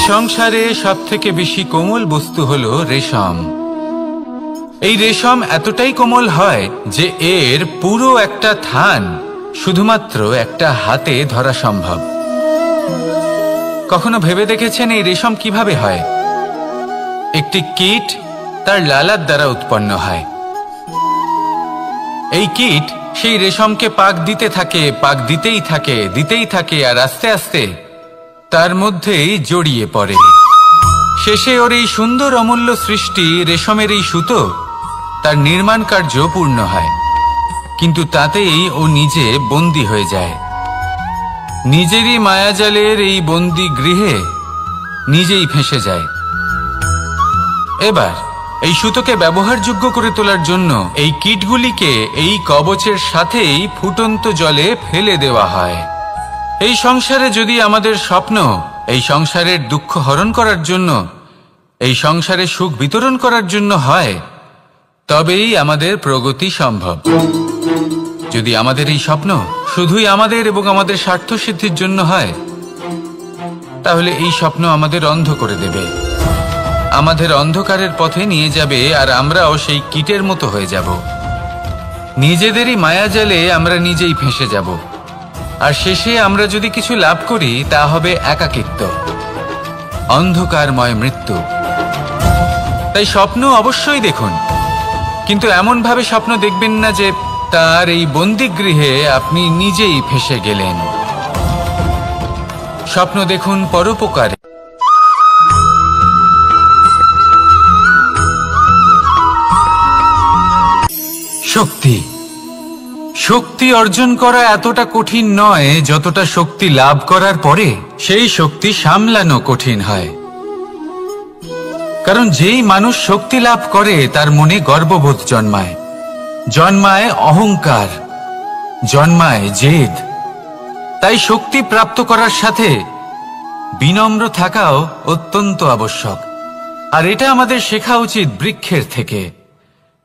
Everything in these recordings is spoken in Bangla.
সংসারে সবথেকে বেশি কোমল বস্তু হলো রেশম। এই রেশম এতটাই কোমল হয় যে এর পুরো একটা থান শুধুমাত্র একটা হাতে ধরা সম্ভব। কখনো ভেবে দেখেছেন এই রেশম কিভাবে হয়? একটি কীট তার লালার দ্বারা উৎপন্ন হয়। এই কীট সেই রেশমকে পাক দিতে থাকে, পাক দিতেই থাকে আর আস্তে আস্তে তার মধ্যেই জড়িয়ে পড়ে। শেষে ওর এই সুন্দর অমূল্য সৃষ্টি রেশমের এই সুতো তার নির্মাণ কার্য পূর্ণ হয়, কিন্তু তাতেই ও নিজে বন্দী হয়ে যায়। নিজেরই মায়াজালের এই বন্দী গৃহে নিজেই ফেঁসে যায়। এবার এই সুতোকে ব্যবহারযোগ্য করে তোলার জন্য এই কীটগুলিকে এই কবচের সাথেই ফুটন্ত জলে ফেলে দেওয়া হয়। এই সংসারে যদি আমাদের স্বপ্ন এই সংসারের দুঃখ হরণ করার জন্য, এই সংসারে সুখ বিতরণ করার জন্য হয়, তবেই আমাদের প্রগতি সম্ভব। যদি আমাদের এই স্বপ্ন শুধুই আমাদের এবং আমাদের স্বার্থ সিদ্ধির জন্য হয়, তাহলে এই স্বপ্ন আমাদের অন্ধ করে দেবে, আমাদের অন্ধকারের পথে নিয়ে যাবে, আর আমরাও সেই কীটের মতো হয়ে যাব। নিজেদেরই মায়াজালে আমরা নিজেই ফেঁসে যাব, আর শেষে আমরা যদি কিছু লাভ করি তা হবে একাকিত্ব, অন্ধকারময় মৃত্যু। তাই স্বপ্ন অবশ্যই দেখুন, কিন্তু এমনভাবে স্বপ্ন দেখবেন না যে তার এই বন্দিগৃহে আপনি নিজেই ফেঁসে গেলেন। স্বপ্ন দেখুন পরোপকারে। শক্তি শক্তি অর্জন করা এতটা কঠিন নয় যতটা শক্তি লাভ করার পরে সেই শক্তি সামলানো কঠিন হয়। কারণ যেই মানুষ শক্তি লাভ করে তার মনে গর্ববোধ জন্মায়, জন্মায় অহংকার, জন্মায় জেদ। তাই শক্তি প্রাপ্ত করার সাথে বিনম্র থাকাও অত্যন্ত আবশ্যক। আর এটা আমাদের শেখা উচিত বৃক্ষের থেকে।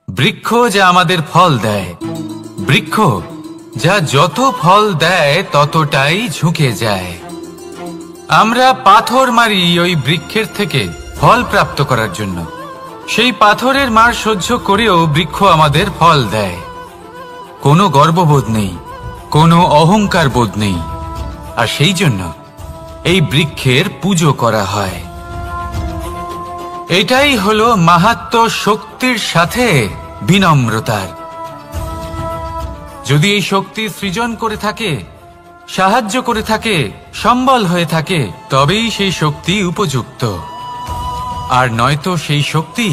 বৃক্ষ যা আমাদের ফল দেয়, বৃক্ষ যা যত ফল দেয় ততটাই ঝুঁকে যায়। আমরা পাথর মারি ওই বৃক্ষের থেকে ফল প্রাপ্ত করার জন্য। সেই পাথরের মার সহ্য করেও বৃক্ষ আমাদের ফল দেয়। কোনো গর্ববোধ নেই, কোনো অহংকার বোধ নেই, আর সেই জন্য এই বৃক্ষের পুজো করা হয়। এটাই হলো মাহাত্ম্য শক্তির সাথে বিনম্রতার। যদি এই শক্তি সৃজন করে থাকে, সাহায্য করে থাকে, সম্বল হয়ে থাকে, তবেই সেই শক্তি উপযুক্ত। আর নয়তো সেই শক্তি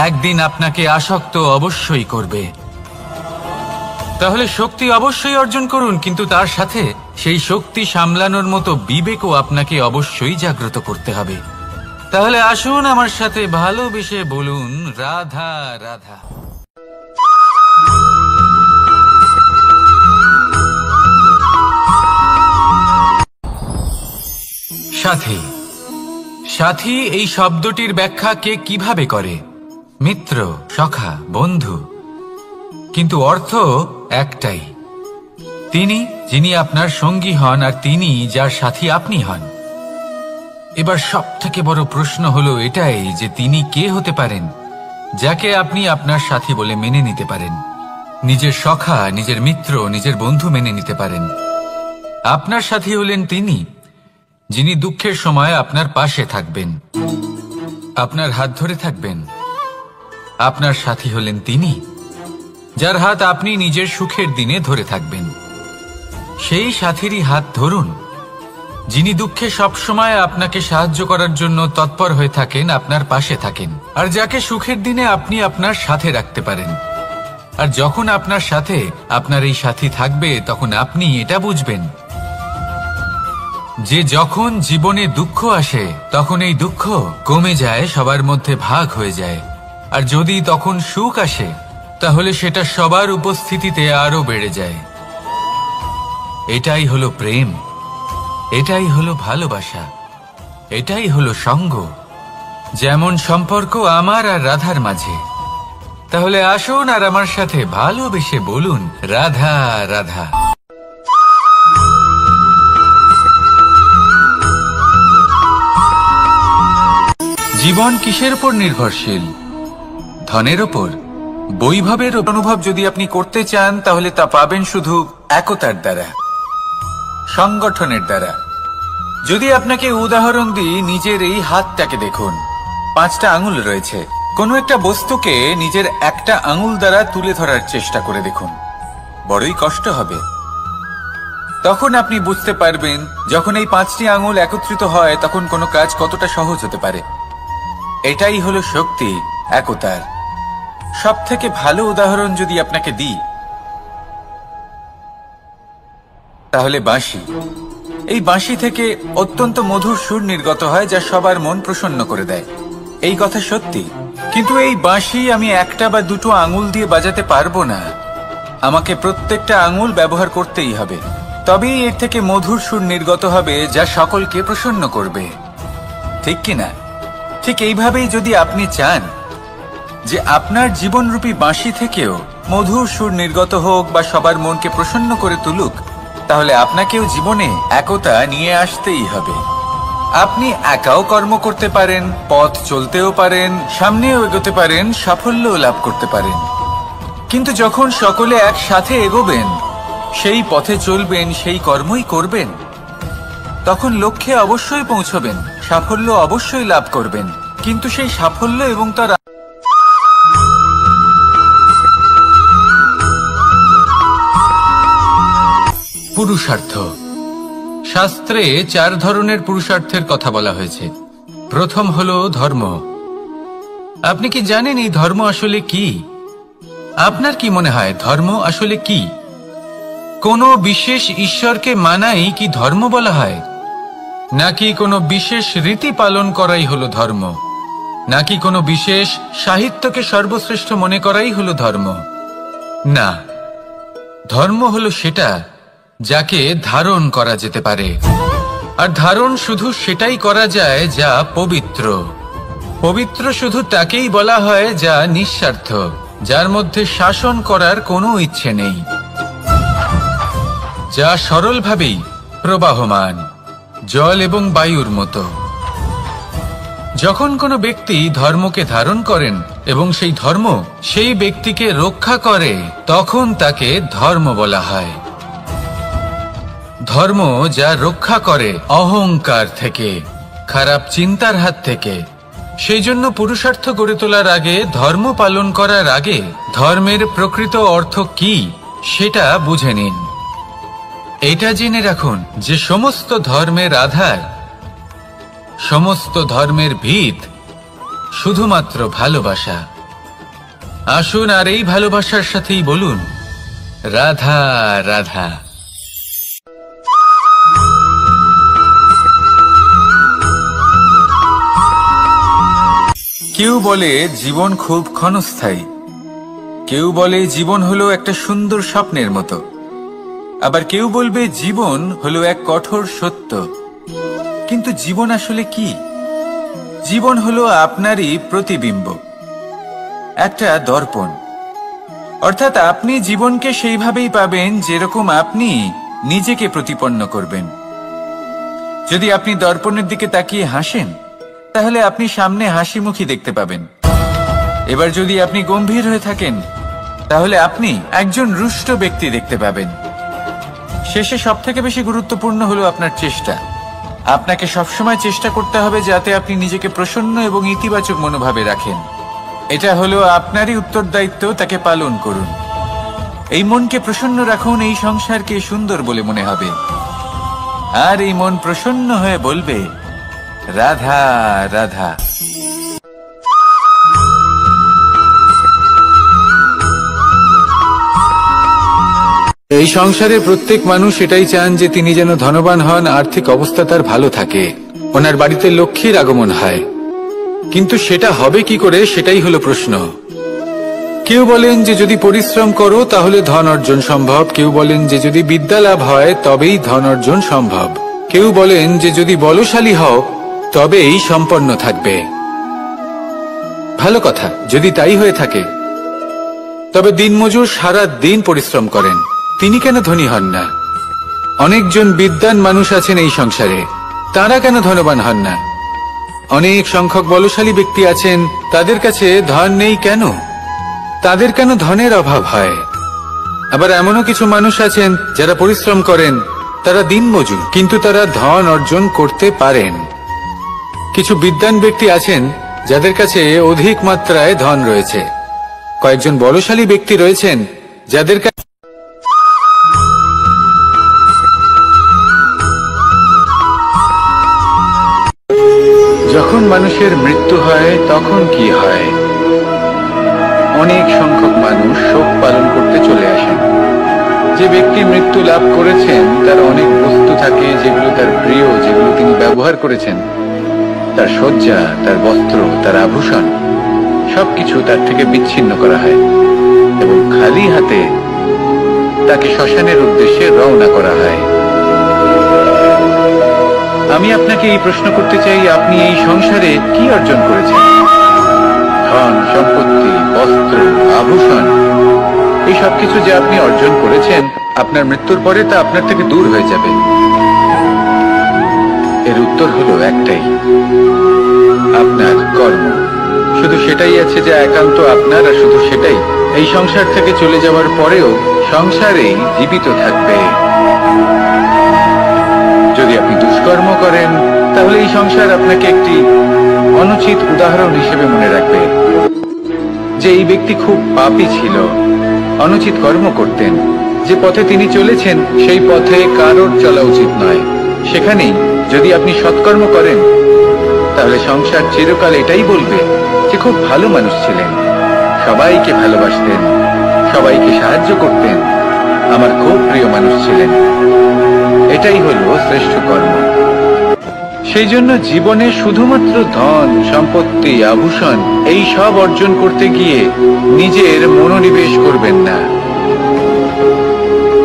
একদিন আপনাকে আসক্ত অবশ্যই করবে। তাহলে শক্তি অবশ্যই অর্জন করুন, কিন্তু তার সাথে সেই শক্তি সামলানোর মতো বিবেকও আপনাকে অবশ্যই জাগ্রত করতে হবে। তাহলে আসুন আমার সাথে ভালোবেসে বলুন রাধা রাধা। সাথী সাথী এই শব্দটির ব্যাখ্যা কে কিভাবে করে? মিত্র, সখা, বন্ধু। কিন্তু অর্থ একটাই, তিনি যিনি আপনার সঙ্গী হন আর তিনি যার সাথী আপনি হন। এবার সব থেকে বড় প্রশ্ন হলো এটাই যে তিনি কে হতে পারেন যাকে আপনি আপনার সাথী বলে মেনে নিতে পারেন, নিজের সখা, নিজের মিত্র, নিজের বন্ধু মেনে নিতে পারেন। আপনার সাথী হলেন তিনি যিনি দুঃখের সময় আপনার পাশে থাকবেন, আপনার হাত ধরে থাকবেন। আপনার সাথী হলেন তিনি যার হাত আপনি নিজের সুখের দিনে ধরে থাকবেন। সেই সাথীরই হাত ধরুন যিনি দুঃখে সবসময় আপনাকে সাহায্য করার জন্য তৎপর হয়ে থাকেন, আপনার পাশে থাকেন, আর যাকে সুখের দিনে আপনি আপনার সাথে রাখতে পারেন। আর যখন আপনার সাথে আপনার এই সাথী থাকবে তখন আপনি এটা বুঝবেন যে যখন জীবনে দুঃখ আসে তখন এই দুঃখ কমে যায়, সবার মধ্যে ভাগ হয়ে যায়। আর যদি তখন সুখ আসে তাহলে সেটা সবার উপস্থিতিতে আরো বেড়ে যায়। এটাই হলো প্রেম, এটাই হলো ভালোবাসা, এটাই হলো সঙ্গ। যেমন সম্পর্ক আমার আর রাধার মাঝে। তাহলে আসুন আর আমার সাথে ভালোবেসে বলুন রাধা রাধা। জীবন কিসের উপর নির্ভরশীল? ধনের ওপর। বৈভবের অনুভব যদি আপনি করতে চান তাহলে তা পাবেন শুধু একতার দ্বারা, সংগঠনের দ্বারা। যদি আপনাকে উদাহরণ দিই, নিজের এই হাতটাকে দেখুন, 5টা আঙুল রয়েছে। কোনো একটা বস্তুকে নিজের একটা আঙুল দ্বারা তুলে ধরার চেষ্টা করে দেখুন, বড়ই কষ্ট হবে। তখন আপনি বুঝতে পারবেন যখন এই 5টি আঙুল একত্রিত হয় তখন কোনো কাজ কতটা সহজ হতে পারে। এটাই হলো শক্তি একতার। সব থেকে ভালো উদাহরণ যদি আপনাকে দিই তাহলে বাঁশি। এই বাঁশি থেকে অত্যন্ত মধুর সুর নির্গত হয় যা সবার মন প্রসন্ন করে দেয়। এই কথা সত্যি, কিন্তু এই বাঁশি আমি একটা বা দুটো আঙুল দিয়ে বাজাতে পারবো না। আমাকে প্রত্যেকটা আঙুল ব্যবহার করতেই হবে, তবেই এর থেকে মধুর সুর নির্গত হবে যা সকলকে প্রসন্ন করবে, ঠিক কিনা? ঠিক এইভাবেই যদি আপনি চান যে আপনার জীবনরূপী বাঁশি থেকেও মধুর সুর নির্গত হোক বা সবার মনকে প্রসন্ন করে তুলুক, তাহলে আপনাকেও জীবনে একতা নিয়ে আসতেই হবে। আপনি একাও কর্ম করতে পারেন, পথ চলতেও পারেন, সামনেও এগোতে পারেন, সাফল্যও লাভ করতে পারেন। কিন্তু যখন সকলে একসাথে এগোবেন, সেই পথে চলবেন, সেই কর্মই করবেন, তখন লক্ষ্যে অবশ্যই পৌঁছবেন, সাফল্য অবশ্যই লাভ করবেন। কিন্তু সেই সাফল্য এবং তার পুরুষার্থ। শাস্ত্রে 4 ধরনের পুরুষার্থের কথা বলা হয়েছে। প্রথম হলো ধর্ম। আপনি কি জানেন এই ধর্ম আসলে কি? আপনার কি মনে হয় ধর্ম আসলে কি? কোনো বিশেষ ঈশ্বরকে মানাই কি ধর্ম বলা হয়? নাকি কোনো বিশেষ রীতি পালন করাই হলো ধর্ম? নাকি কোনো বিশেষ সাহিত্যকে সর্বশ্রেষ্ঠ মনে করাই হলো ধর্ম? না, ধর্ম হলো সেটা যাকে ধারণ করা যেতে পারে। আর ধারণ শুধু সেটাই করা যায় যা পবিত্র। পবিত্র শুধু তাকেই বলা হয় যা নিঃস্বার্থ, যার মধ্যে শাসন করার কোনো ইচ্ছে নেই, যা সরলভাবেই প্রবাহমান, জল এবং বায়ুর মতো। যখন কোনো ব্যক্তি ধর্মকে ধারণ করেন এবং সেই ধর্ম সেই ব্যক্তিকে রক্ষা করে, তখন তাকে ধর্ম বলা হয়। ধর্ম যা রক্ষা করে অহংকার থেকে, খারাপ চিন্তার হাত থেকে। সেই জন্য পুরুষার্থ গড়ে তোলার আগে, ধর্ম পালন করার আগে ধর্মের প্রকৃত অর্থ কি সেটা বুঝে নিন। এটা জেনে রাখুন যে সমস্ত ধর্মের আধার, সমস্ত ধর্মের ভিত শুধুমাত্র ভালোবাসা। আসুন আর এই ভালোবাসার সাথেই বলুন রাধা রাধা। কেউ বলে জীবন খুব ক্ষণস্থায়ী, কেউ বলে জীবন হলো একটা সুন্দর স্বপ্নের মতো, আবার কেউ বলবে জীবন হলো এক কঠোর সত্য। কিন্তু জীবন আসলে কি? জীবন হলো আপনারই প্রতিবিম্ব, একটা দর্পণ। অর্থাৎ আপনি জীবনকে সেইভাবেই পাবেন যেরকম আপনি নিজেকে প্রতিপন্ন করবেন। যদি আপনি দর্পণের দিকে তাকিয়ে হাসেন, তাহলে আপনি সামনে হাসি মুখী দেখতে পাবেন। এবার যদি আপনি গম্ভীর হয়ে থাকেন, তাহলে আপনি একজন রুষ্ট ব্যক্তি দেখতে পাবেন। শেষে সবথেকে বেশি গুরুত্বপূর্ণ হলো আপনার চেষ্টা। আপনাকে সবসময় চেষ্টা করতে হবে যাতে আপনি নিজেকে প্রসন্ন এবং ইতিবাচক মনোভাবে রাখেন। এটা হলো আপনারই উত্তরদায়িত্ব, তাকে পালন করুন। এই মনকে প্রসন্ন রাখুন, এই সংসারকে সুন্দর বলে মনে হবে। আর এই মন প্রসন্ন হয়ে বলবে রাধা রাধা। এই সংসারে প্রত্যেক মানুষ এটাই চান যে তিনি যেন ধনবান হন, আর্থিক অবস্থা তার ভালো থাকে, ওনার বাড়িতে লক্ষ্মীর আগমন হয়। কিন্তু সেটা হবে কি করে, সেটাই হলো প্রশ্ন। কেউ বলেন যে যদি পরিশ্রম করো তাহলে ধন অর্জন সম্ভব, কেউ বলেন যে যদি বিদ্যা লাভ হয় তবেই ধন অর্জন সম্ভব, কেউ বলেন যে যদি বলশালী হও তবেই সম্পন্ন থাকবে। ভালো কথা, যদি তাই হয়ে থাকে, তবে দিনমজুর সারা দিন পরিশ্রম করেন, তিনি কেন ধনী হন না? অনেকজন বিদ্বান মানুষ আছেন এই সংসারে, তারা কেন ধনবান হন না? অনেক সংখ্যক বলশালী ব্যক্তি আছেন, তাদের কাছে ধন নেই কেন? তাদের কেন ধনের অভাব হয়? আবার এমনও কিছু মানুষ আছেন যারা পরিশ্রম করেন, তারা দিনমজুর, কিন্তু তারা ধন অর্জন করতে পারেন। কিছু বিদ্বান ব্যক্তি আছেন যাদের কাছে অধিক মাত্রায় ধন রয়েছে। কয়েকজন বলশালী ব্যক্তি রয়েছেন যাদের কাছে যখন মানুষের মৃত্যু হয় তখন কি হয়? অনেক সংখ্যক মানুষ শোক পালন করতে চলে আসেন। যে ব্যক্তি মৃত্যু লাভ করেছেন তার অনেক বস্তু থাকে যেগুলো তার প্রিয়, যেগুলো তিনি ব্যবহার করেছেন। তার শয্যা, তার বস্ত্র, তার আভূষণ সবকিছু তার থেকে বিচ্ছিন্ন করা হয় এবং খালি হাতে তাকে শ্মশানের উদ্দেশ্যে রওনা করা হয়। আমি আপনাকে এই প্রশ্ন করতে চাই, আপনি এই সংসারে কি অর্জন করেছেন? ধন, সম্পত্তি, বস্ত্র, আভূষণ, এই সবকিছু যে আপনি অর্জন করেছেন, আপনার মৃত্যুর পরে তা আপনার থেকে দূর হয়ে যাবে। এর উত্তর হলো একটাই, আপনার কর্ম। শুধু সেটাই আছে যা একান্ত আপনার, আর শুধু সেটাই এই সংসার থেকে চলে যাওয়ার পরেও সংসারেই জীবিত থাকবে। যদি আপনি দুষ্কর্ম করেন তাহলে এই সংসার আপনাকে একটি অনুচিত উদাহরণ হিসেবে মনে রাখবে যে এই ব্যক্তি খুব পাপী ছিল, অনুচিত কর্ম করতেন। যে পথে তিনি চলেছেন সেই পথে কারোর চলা উচিত নয়। সেখানেই যদি আপনি সৎকর্ম করেন তাহলে সংসার চিরকাল এটাই বলবে যে খুব ভালো মানুষ ছিলেন, সবাইকে ভালোবাসতেন, সবাইকে সাহায্য করতেন, আমার খুব প্রিয় মানুষ ছিলেন। এটাই হলো শ্রেষ্ঠ কর্ম। সেই জন্য জীবনে শুধুমাত্র ধন, সম্পত্তি, আভূষণ এই সব অর্জন করতে গিয়ে নিজের মনোনিবেশ করবেন না।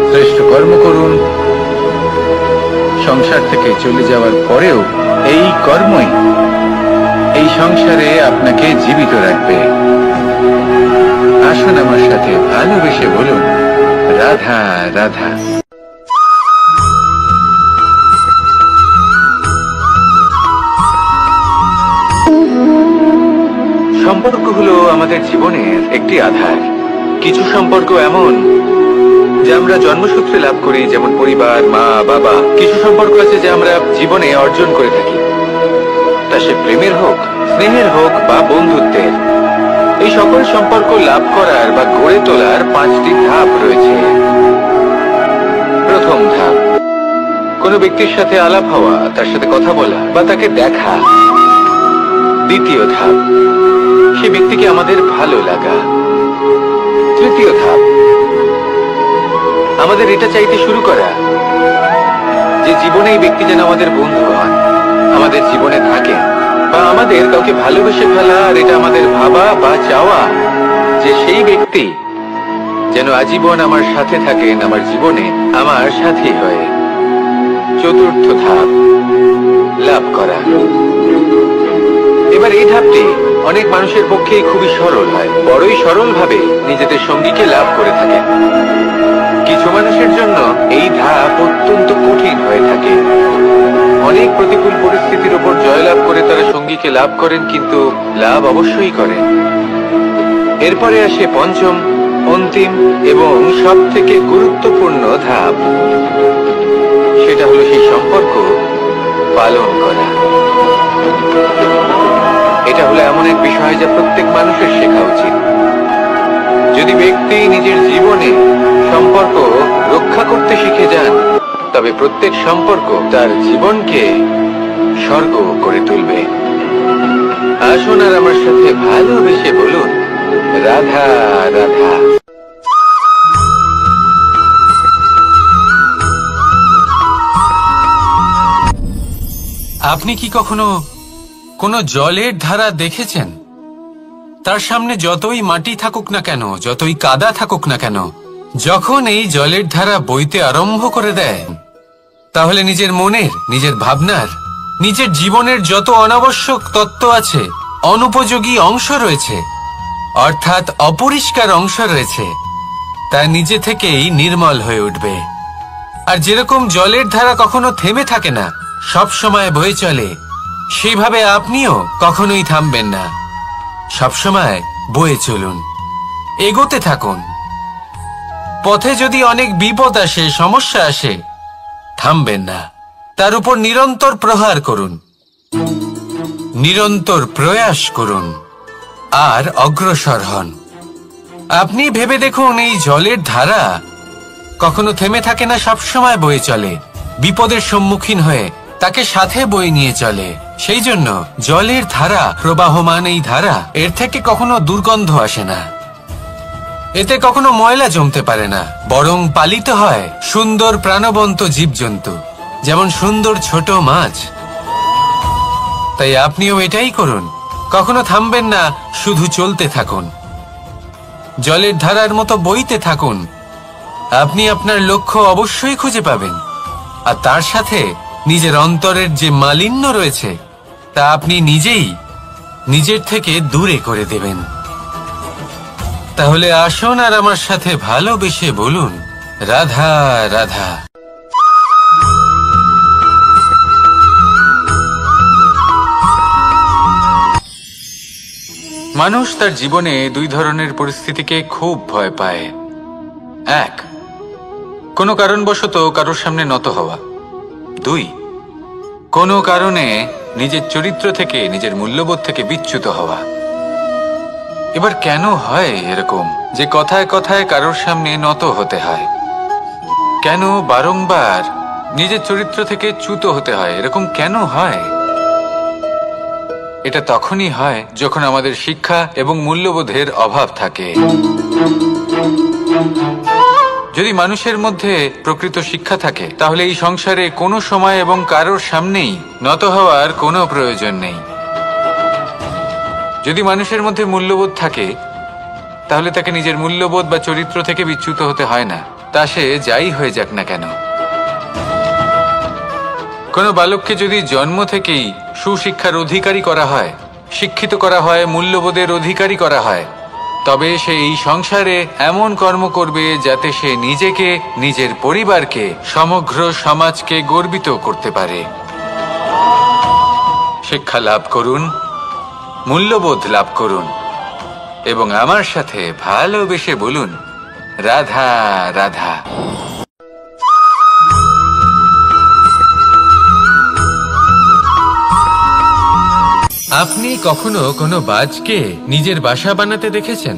শ্রেষ্ঠ কর্ম করুন। সংসার থেকে চলে যাওয়ার পরেও এই কর্মই এই সংসারে আপনাকে জীবিত রাখবে। আসুন আমার সাথে ভালোবেসে বলুন, রাধা রাধা। সম্পর্ক হলো আমাদের জীবনের একটি আধার। কিছু সম্পর্ক এমন যা আমরা জন্মসূত্রে লাভ করি, যেমন পরিবার, মা, বাবা। কিছু সম্পর্ক আছে যা আমরা জীবনে অর্জন করে থাকি, তা সে প্রেমের হোক, স্নেহের হোক বা বন্ধুত্বের। এই সকল সম্পর্ক লাভ করার বা গড়ে তোলার 5টি ধাপ রয়েছে। প্রথম ধাপ, কোনো ব্যক্তির সাথে আলাপ হওয়া, তার সাথে কথা বলা বা তাকে দেখা। দ্বিতীয় ধাপ, সে ব্যক্তিকে আমাদের ভালো লাগা। তৃতীয় ধাপ, আমাদের এটা চাইতে শুরু করা যে জীবনে এই ব্যক্তি যেন আমাদের বন্ধু হন, আমাদের জীবনে থাকেন, বা আমাদের কাউকে ভালোবেসে ফেলা। আর এটা আমাদের ভাবা বা চাওয়া যে সেই ব্যক্তি যেন আজীবন আমার সাথে থাকেন, আমার জীবনে আমার সাথী হয়ে। চতুর্থ ধাপ, লাভ করা। এবার এই ধাপটি অনেক মানুষের পক্ষে খুবই সরল হয়, বড়ই সরল ভাবে নিজেদের সঙ্গীকে লাভ করে থাকেন। কিছু মানুষের জন্য এই ধাপ অত্যন্ত কঠিন হয়ে থাকে। অনেক প্রতিকূল পরিস্থিতির উপর জয়লাভ করে তারা সঙ্গীকে লাভ করেন, কিন্তু লাভ অবশ্যই করেন। এরপরে আসে পঞ্চম, অন্তিম এবং সব থেকে গুরুত্বপূর্ণ ধাপ। সেটা হলো সেই সম্পর্ক পালন করা। এটা হলো এমন এক বিষয় যা প্রত্যেক মানুষের শেখা উচিত। যদি ব্যক্তি নিজের জীবনে সম্পর্ক রক্ষা করতে শিখে যান, তবে প্রত্যেক সম্পর্ক তার জীবনকে স্বর্গ করে তুলবে। আসুন আর আমার সাথে ভালোবেসে বলুন, রাধা রাধা। আপনি কি কখনো কোনো জলের ধারা দেখেছেন? তার সামনে যতই মাটি থাকুক না কেন, যতই কাদা থাকুক না কেন, যখন এই জলের ধারা বইতে আরম্ভ করে দেয়, তাহলে নিজের মনের, নিজের ভাবনার, নিজের জীবনের যত অনাবশ্যক তত্ত্ব আছে, অনুপযোগী অংশ রয়েছে, অর্থাৎ অপরিষ্কার অংশ রয়েছে, তা নিজে থেকেই নির্মল হয়ে উঠবে। আর যেরকম জলের ধারা কখনো থেমে থাকে না, সব সময় বয়ে চলে, সেইভাবে আপনিও কখনোই থামবেন না, সবসময় বয়ে চলুন, এগোতে থাকুন। পথে যদি অনেক বিপদ আসে, সমস্যা আসে, থামবেন না, তার উপর নিরন্তর প্রহার করুন, নিরন্তর প্রয়াস করুন আর অগ্রসর হন। আপনি ভেবে দেখুন, এই জলের ধারা কখনো থেমে থাকে না, সবসময় বয়ে চলে, বিপদের সম্মুখীন হয়ে তাকে সাথে বয়ে নিয়ে চলে। সেই জন্য জলের ধারা, প্রবাহমান এই ধারা, এর থেকে কখনো দুর্গন্ধ আসে না, এতে কখনো ময়লা জমতে পারে না, বরং পালিত হয় সুন্দর প্রাণবন্ত জীবজন্তু, যেমন সুন্দর ছোট মাছ। তাই আপনিও এটাই করুন, কখনো থামবেন না, শুধু চলতে থাকুন, জলের ধারার মতো বইতে থাকুন। আপনি আপনার লক্ষ্য অবশ্যই খুঁজে পাবেন, আর তার সাথে নিজের অন্তরের যে মালিন্য রয়েছে তা আপনি নিজেই নিজের থেকে দূরে করে দেবেন। তাহলে আসুন আর আমার সাথে ভালোবেসে বলুন, রাধা রাধা। মানুষ তার জীবনে দুই ধরনের পরিস্থিতিকে খুব ভয় পায়। এক, কোনো কারণবশত কারোর সামনে নত হওয়া। দুই, কোনো কারণে নিজের চরিত্র থেকে, নিজের মূল্যবোধ থেকে বিচ্যুত হওয়া। এবার কেন হয় এরকম যে কথায় কথায় কারোর সামনে নত হতে হয়? কেন বারংবার নিজের চরিত্র থেকে চ্যুত হতে হয়? এরকম কেন হয়? এটা তখনই হয় যখন আমাদের শিক্ষা এবং মূল্যবোধের অভাব থাকে। যদি মানুষের মধ্যে প্রকৃত শিক্ষা থাকে, তাহলে এই সংসারে কোনো সময় এবং কারোর সামনেই নত হওয়ার কোনো প্রয়োজন নেই। যদি মানুষের মধ্যে মূল্যবোধ থাকে, তাহলে তাকে নিজের মূল্যবোধ বা চরিত্র থেকে বিচ্যুত হতে হয় না, তা সে যাই হয়ে যাক না কেন। কোনো বালককে যদি জন্ম থেকেই সুশিক্ষার অধিকারী করা হয়, শিক্ষিত করা হয়, মূল্যবোধের অধিকারী করা হয়, তবে সে এই সংসারে এমন কর্ম করবে যাতে সে নিজেকে, নিজের পরিবারকে, সমগ্র সমাজকে গর্বিত করতে পারে। শিক্ষা লাভ করুন, মূল্যবোধ লাভ করুন এবং আমার সাথে ভালোবেসে বলুন, রাধা রাধা। আপনি কখনো কোনো বাজকে নিজের বাসা বানাতে দেখেছেন?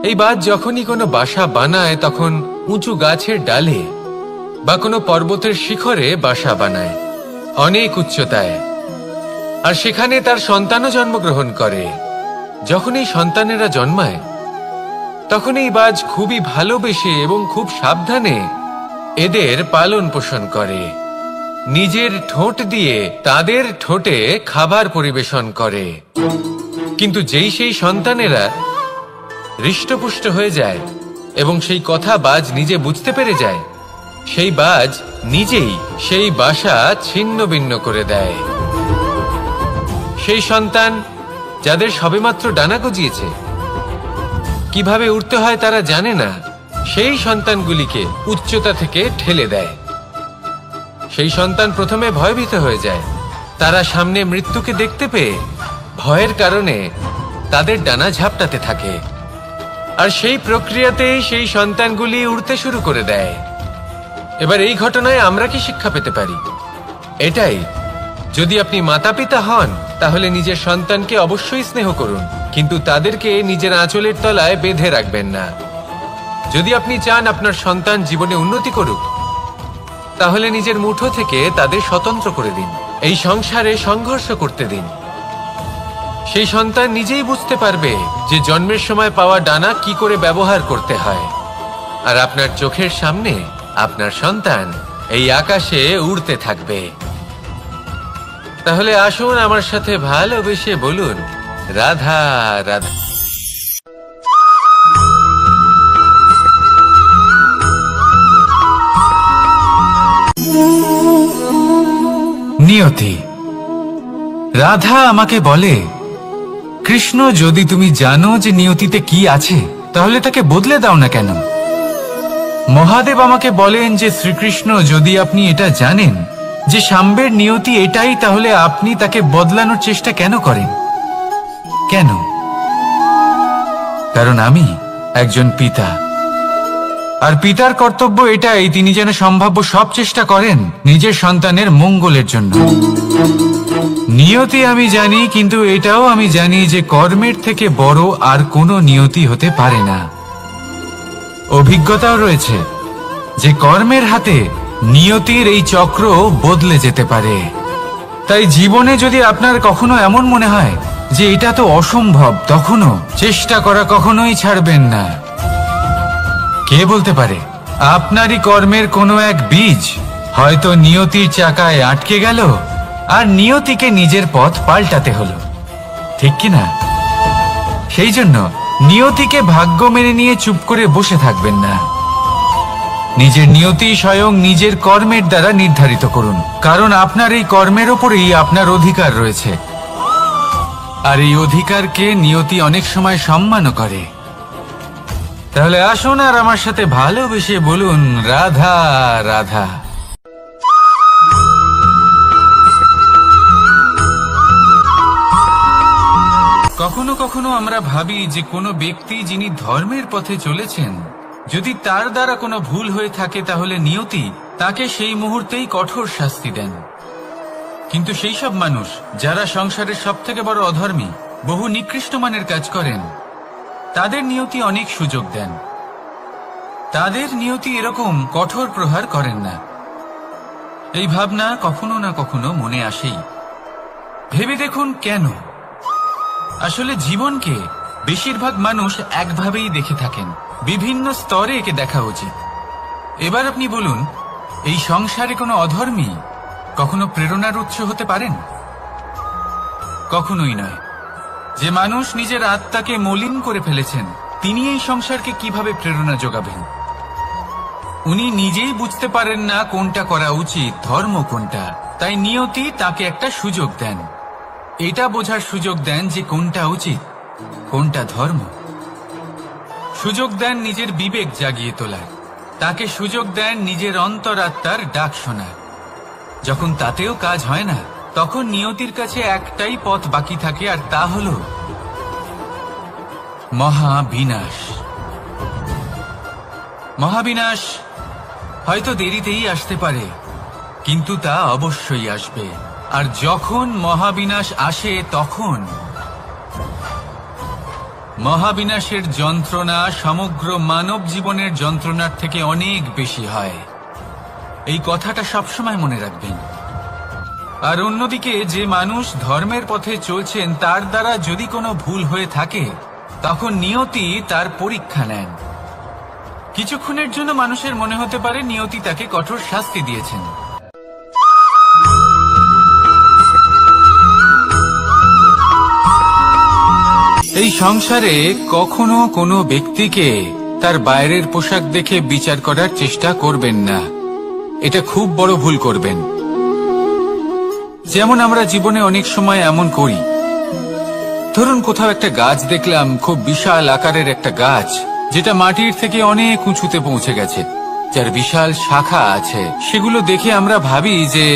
এই বাজ যখনই কোনো বাসা বানায়, তখন উঁচু গাছের ডালে বা কোনো পর্বতের শিখরে বাসা বানায়, অনেক উচ্চতায়, আর সেখানে তার সন্তানও জন্মগ্রহণ করে। যখন এই সন্তানেরা জন্মায়, তখন এই বাজ খুবই ভালোবেসে এবং খুব সাবধানে এদের পালন পোষণ করে, নিজের ঠোঁট দিয়ে তাদের ঠোঁটে খাবার পরিবেশন করে। কিন্তু যেই সেই সন্তানেরা হৃষ্টপুষ্ট হয়ে যায় এবং সেই কথা বাজ নিজে বুঝতে পেরে যায়, সেই বাজ নিজেই সেই বাসা ছিন্ন ভিন্ন করে দেয়। সেই সন্তান যাদের সবেমাত্র ডানা গজিয়েছে, কিভাবে উড়তে হয় তারা জানে না, সেই সন্তানগুলিকে উচ্চতা থেকে ঠেলে দেয়। সেই সন্তান প্রথমে ভয়ভীত হয়ে যায়, তারা সামনে মৃত্যুকে দেখতে পেয়ে ভয়ের কারণে তাদের ডানা ঝাপটাতে থাকে, আর সেই প্রক্রিয়াতেই সেই সন্তানগুলি উড়তে শুরু করে দেয়। এবার এই ঘটনায় আমরা কি শিক্ষা পেতে পারি? এটাই, যদি আপনি মাতা পিতা হন, তাহলে নিজের সন্তানকে অবশ্যই স্নেহ করুন, কিন্তু তাদেরকে নিজের আঁচলের তলায় বেঁধে রাখবেন না। যদি আপনি চান আপনার সন্তান জীবনে উন্নতি করুক, তাহলে নিজের মুঠো থেকে তাদের স্বতন্ত্র করে দিন, এই সংসারে সংঘর্ষ করতে দিন। সেই সন্তান নিজেই বুঝতে পারবে যে জন্মের সময় পাওয়া ডানা কি করে ব্যবহার করতে হয়, আর আপনার চোখের সামনে আপনার সন্তান এই আকাশে উড়তে থাকবে। তাহলে আসুন আমার সাথে ভালোবেসে বলুন, রাধা রাধা। নিয়তি। রাধা আমাকে বলে, কৃষ্ণ, যদি তুমি জানো যে নিয়তিতে কি আছে, তাহলে তাকে বদলে দাও না কেন? মহাদেব আমাকে বলেন যে শ্রীকৃষ্ণ, যদি আপনি এটা জানেন যে সাম্বের নিয়তি এটাই, তাহলে আপনি তাকে বদলানোর চেষ্টা কেন করেন? কেন? কারণ আমি একজন পিতা, আর পিতার কর্তব্য এটাই, তিনি যেন সম্ভাব্য সব চেষ্টা করেন নিজের সন্তানের মঙ্গলের জন্য। নিয়তি আমি জানি, কিন্তু এটাও আমি জানি যে কর্মের থেকে বড় আর কোনো নিয়তি হতে পারে না। অভিজ্ঞতাও রয়েছে যে কর্মের হাতে নিয়তির এই চক্র বদলে যেতে পারে। তাই জীবনে যদি আপনার কখনো এমন মনে হয় যে এটা তো অসম্ভব, তখনও চেষ্টা করা কখনোই ছাড়বেন না। কে বলতে পারে আপনারই কর্মের কোনো এক বীজ হয়তো নিয়তির চাকায় আটকে গেল, আর নিয়তিকে নিজের পথ পাল্টাতে হলো, ঠিক কি না? সেই জন্য নিয়তিকে ভাগ্য মেনে নিয়ে চুপ করে বসে থাকবেন না। নিজের নিয়তি স্বয়ং নিজের কর্মের দ্বারা নির্ধারিত করুন, কারণ আপনার এই কর্মের ওপরেই আপনার অধিকার রয়েছে, আর এই অধিকারকে নিয়তি অনেক সময় সম্মানও করে। তাহলে আসুন আর আমার সাথে ভালোবেসে বলুন, রাধা রাধা। কখনো কখনো আমরা ভাবি যে কোনো ব্যক্তি যিনি ধর্মের পথে চলেছেন, যদি তার দ্বারা কোনো ভুল হয়ে থাকে তাহলে নিয়তি তাকে সেই মুহূর্তেই কঠোর শাস্তি দেন। কিন্তু সেই সব মানুষ যারা সংসারের সবথেকে বড় অধর্মী, বহু নিকৃষ্ট মানের কাজ করেন, তাদের নিয়তি অনেক সুযোগ দেন। তাদের নিয়তি এরকম কঠোর প্রহার করেন না। এই ভাবনা কখনো না কখনো মনে আসেই। ভেবে দেখুন কেন? আসলে জীবনকে বেশিরভাগ মানুষ একভাবেই দেখে থাকেন, বিভিন্ন স্তরে একে দেখা উচিত। এবার আপনি বলুন, এই সংসারে কোনো অধর্মী কখনো প্রেরণার উৎস হতে পারেন? কখনোই নয়। যে মানুষ নিজের আত্মাকে মলিন করে ফেলেছেন, তিনি এই সংসারকে কিভাবে প্রেরণা যোগাবেন? উনি নিজেই বুঝতে পারেন না কোনটা করা উচিত, ধর্ম কোনটা। তাই নিয়তি তাকে একটা সুযোগ দেন, এটা বোঝার সুযোগ দেন যে কোনটা উচিত, কোনটা ধর্ম। সুযোগ দেন নিজের বিবেক জাগিয়ে তোলার, তাকে সুযোগ দেন নিজের অন্তরাত্মার ডাক শোনার। যখন তাতেও কাজ হয় না, তখন নিয়তির কাছে একটাই পথ বাকি থাকে, আর তা হল মহাবিনাশ। মহাবিনাশ হয়তো দেরিতেই আসতে পারে, কিন্তু তা অবশ্যই আসবে। আর যখন মহাবিনাশ আসে, তখন মহাবিনাশের যন্ত্রণা সমগ্র মানব জীবনের যন্ত্রণার থেকে অনেক বেশি হয়। এই কথাটা সবসময় মনে রাখবেন। আর অন্যদিকে যে মানুষ ধর্মের পথে চলছেন, তার দ্বারা যদি কোনো ভুল হয়ে থাকে, তখন নিয়তি তার পরীক্ষা নেন। কিছুক্ষণের জন্য মানুষের মনে হতে পারে নিয়তি তাকে কঠোর শাস্তি দিয়েছেন। এই সংসারে কখনো কোনো ব্যক্তিকে তার বাইরের পোশাক দেখে বিচার করার চেষ্টা করবেন না। এটা খুব বড় ভুল করবেন। যেমন আমরা জীবনে অনেক সময় এমন করি। ধরুন কোথাও একটা গাছ দেখলাম, খুব বিশাল আকারের একটা গাছ, যেটা মাটির থেকে অনেক উঁচুতে পৌঁছে গেছে, যার বিশাল শাখা আছে। সেগুলো দেখে আমরা ভাবি যে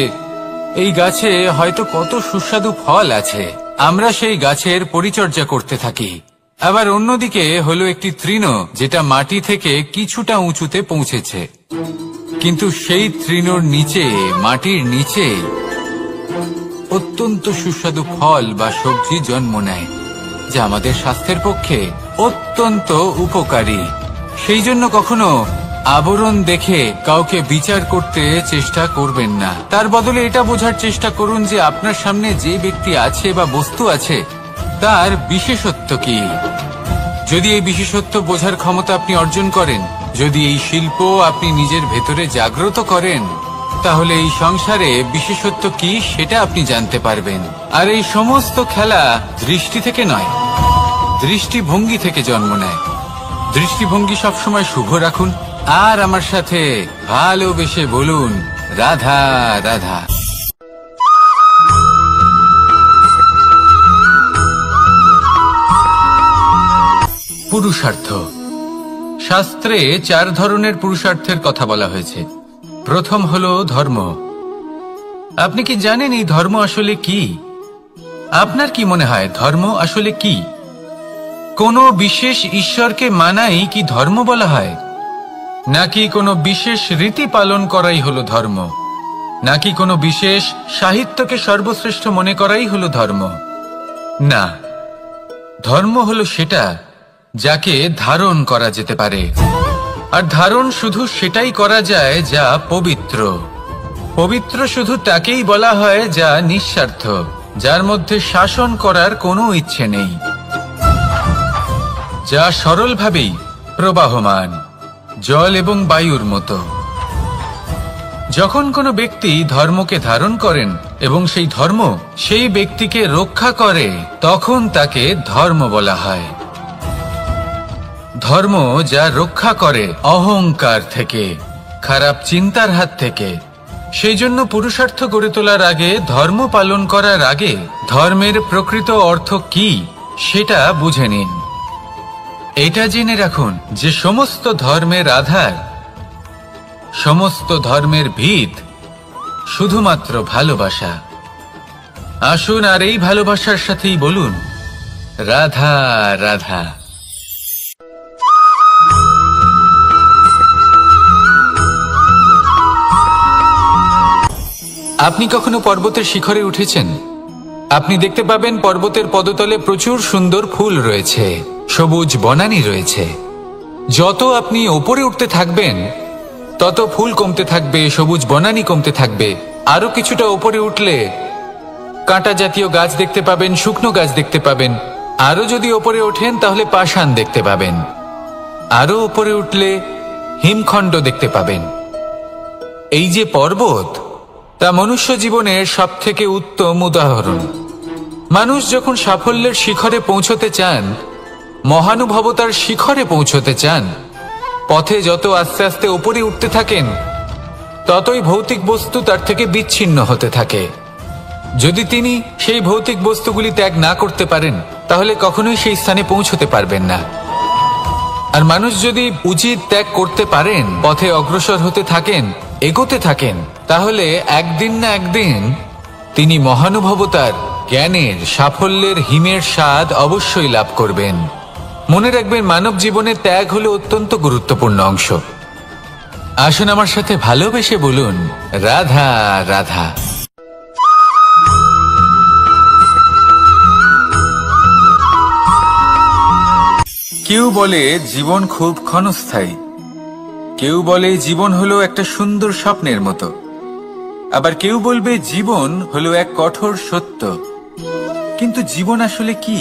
এই গাছে হয়তো কত সুস্বাদু ফল আছে। আমরা সেই গাছের পরিচর্যা করতে থাকি। আবার অন্যদিকে হলো একটি তৃণ, যেটা মাটি থেকে কিছুটা উঁচুতে পৌঁছেছে, কিন্তু সেই তৃণর নিচে, মাটির নিচে অত্যন্ত সুস্বাদু ফল বা সবজি জন্ম নেয়, যা আমাদের স্বাস্থ্যের পক্ষে অত্যন্ত উপকারী। সেই জন্য কখনো আবরণ দেখে কাউকে বিচার করতে চেষ্টা করবেন না। তার বদলে এটা বোঝার চেষ্টা করুন যে আপনার সামনে যে ব্যক্তি আছে বা বস্তু আছে, তার বিশেষত্ব কি। যদি এই বিশেষত্ব বোঝার ক্ষমতা আপনি অর্জন করেন, যদি এই শিল্প আপনি নিজের ভেতরে জাগ্রত করেন, তাহলে এই সংসারে বিশেষত্ব কি সেটা আপনি জানতে পারবেন। আর এই সমস্ত খেলা দৃষ্টি থেকে নয়, দৃষ্টিভঙ্গি থেকে জন্ম নেয়। দৃষ্টিভঙ্গি সবসময় শুভ রাখুন, আর আমার সাথে ভালোবেসে বলুন, রাধা রাধা। পুরুষার্থ। শাস্ত্রে 4 ধরনের পুরুষার্থের কথা বলা হয়েছে। প্রথম হলো ধর্ম, আপনি কি জানেন এই ধর্ম আসলে কি? আপনার কি মনে হয় ধর্ম আসলে কি? কোনো বিশেষ ঈশ্বরকে মানাই কি ধর্ম বলা হয়? নাকি কোনো বিশেষ রীতি পালন করাই হলো ধর্ম? নাকি কোনো বিশেষ সাহিত্যকে সর্বশ্রেষ্ঠ মনে করাই হলো ধর্ম? না, ধর্ম হলো সেটা যাকে ধারণ করা যেতে পারে। আর ধারণ শুধু সেটাই করা যায় যা পবিত্র। পবিত্র শুধু তাকেই বলা হয় যা নিঃস্বার্থ, যার মধ্যে শাসন করার কোনো ইচ্ছে নেই, যা সরলভাবেই প্রবাহমান, জল এবং বায়ুর মতো। যখন কোনো ব্যক্তি ধর্মকে ধারণ করেন এবং সেই ধর্ম সেই ব্যক্তিকে রক্ষা করে, তখন তাকে ধর্ম বলা হয়। ধর্ম যা রক্ষা করে অহংকার থেকে, খারাপ চিন্তার হাত থেকে। সেই জন্য পুরুষার্থ গড়ে তোলার আগে, ধর্ম পালন করার আগে ধর্মের প্রকৃত অর্থ কি সেটা বুঝে নিন। এটা জেনে রাখুন যে সমস্ত ধর্মের আধার, সমস্ত ধর্মের ভিত শুধুমাত্র ভালোবাসা। আসুন আর এই ভালোবাসার সাথেই বলুন রাধা রাধা। আপনি কখনো পর্বতের শিখরে উঠেছেন? আপনি দেখতে পাবেন পর্বতের পদতলে প্রচুর সুন্দর ফুল রয়েছে, সবুজ বনানী রয়েছে। যত আপনি ওপরে উঠতে থাকবেন তত ফুল কমতে থাকবে, সবুজ বনানী কমতে থাকবে। আরো কিছুটা ওপরে উঠলে কাঁটা জাতীয় গাছ দেখতে পাবেন, শুকনো গাছ দেখতে পাবেন। আরো যদি ওপরে ওঠেন তাহলে পাষাণ দেখতে পাবেন। আরো ওপরে উঠলে হিমখণ্ড দেখতে পাবেন। এই যে পর্বত, তা মনুষ্য জীবনের সবথেকে উত্তম উদাহরণ। মানুষ যখন সাফল্যের শিখরে পৌঁছতে চান, মহানুভবতার শিখরে পৌঁছতে চান, পথে যত আস্তে আস্তে উপরে উঠতে থাকেন, ততই ভৌতিক বস্তু তার থেকে বিচ্ছিন্ন হতে থাকে। যদি তিনি সেই ভৌতিক বস্তুগুলি ত্যাগ না করতে পারেন, তাহলে কখনোই সেই স্থানে পৌঁছতে পারবেন না। আর মানুষ যদি উচিত ত্যাগ করতে পারেন, পথে অগ্রসর হতে থাকেন, এগোতে থাকেন, তাহলে একদিন না একদিন তিনি মহানুভবতার, জ্ঞানের, সাফল্যের হিমের স্বাদ অবশ্যই লাভ করবেন। মনে রাখবেন, মানব জীবনে ত্যাগ হলো অত্যন্ত গুরুত্বপূর্ণ অংশ। আসুন আমার সাথে ভালোবেসে বলুন রাধা রাধা। কেউ বলে জীবন খুব ক্ষণস্থায়ী, কেউ বলে জীবন হলো একটা সুন্দর স্বপ্নের মতো, আবার কেউ বলবে জীবন হলো এক কঠোর সত্য। কিন্তু জীবন আসলে কি?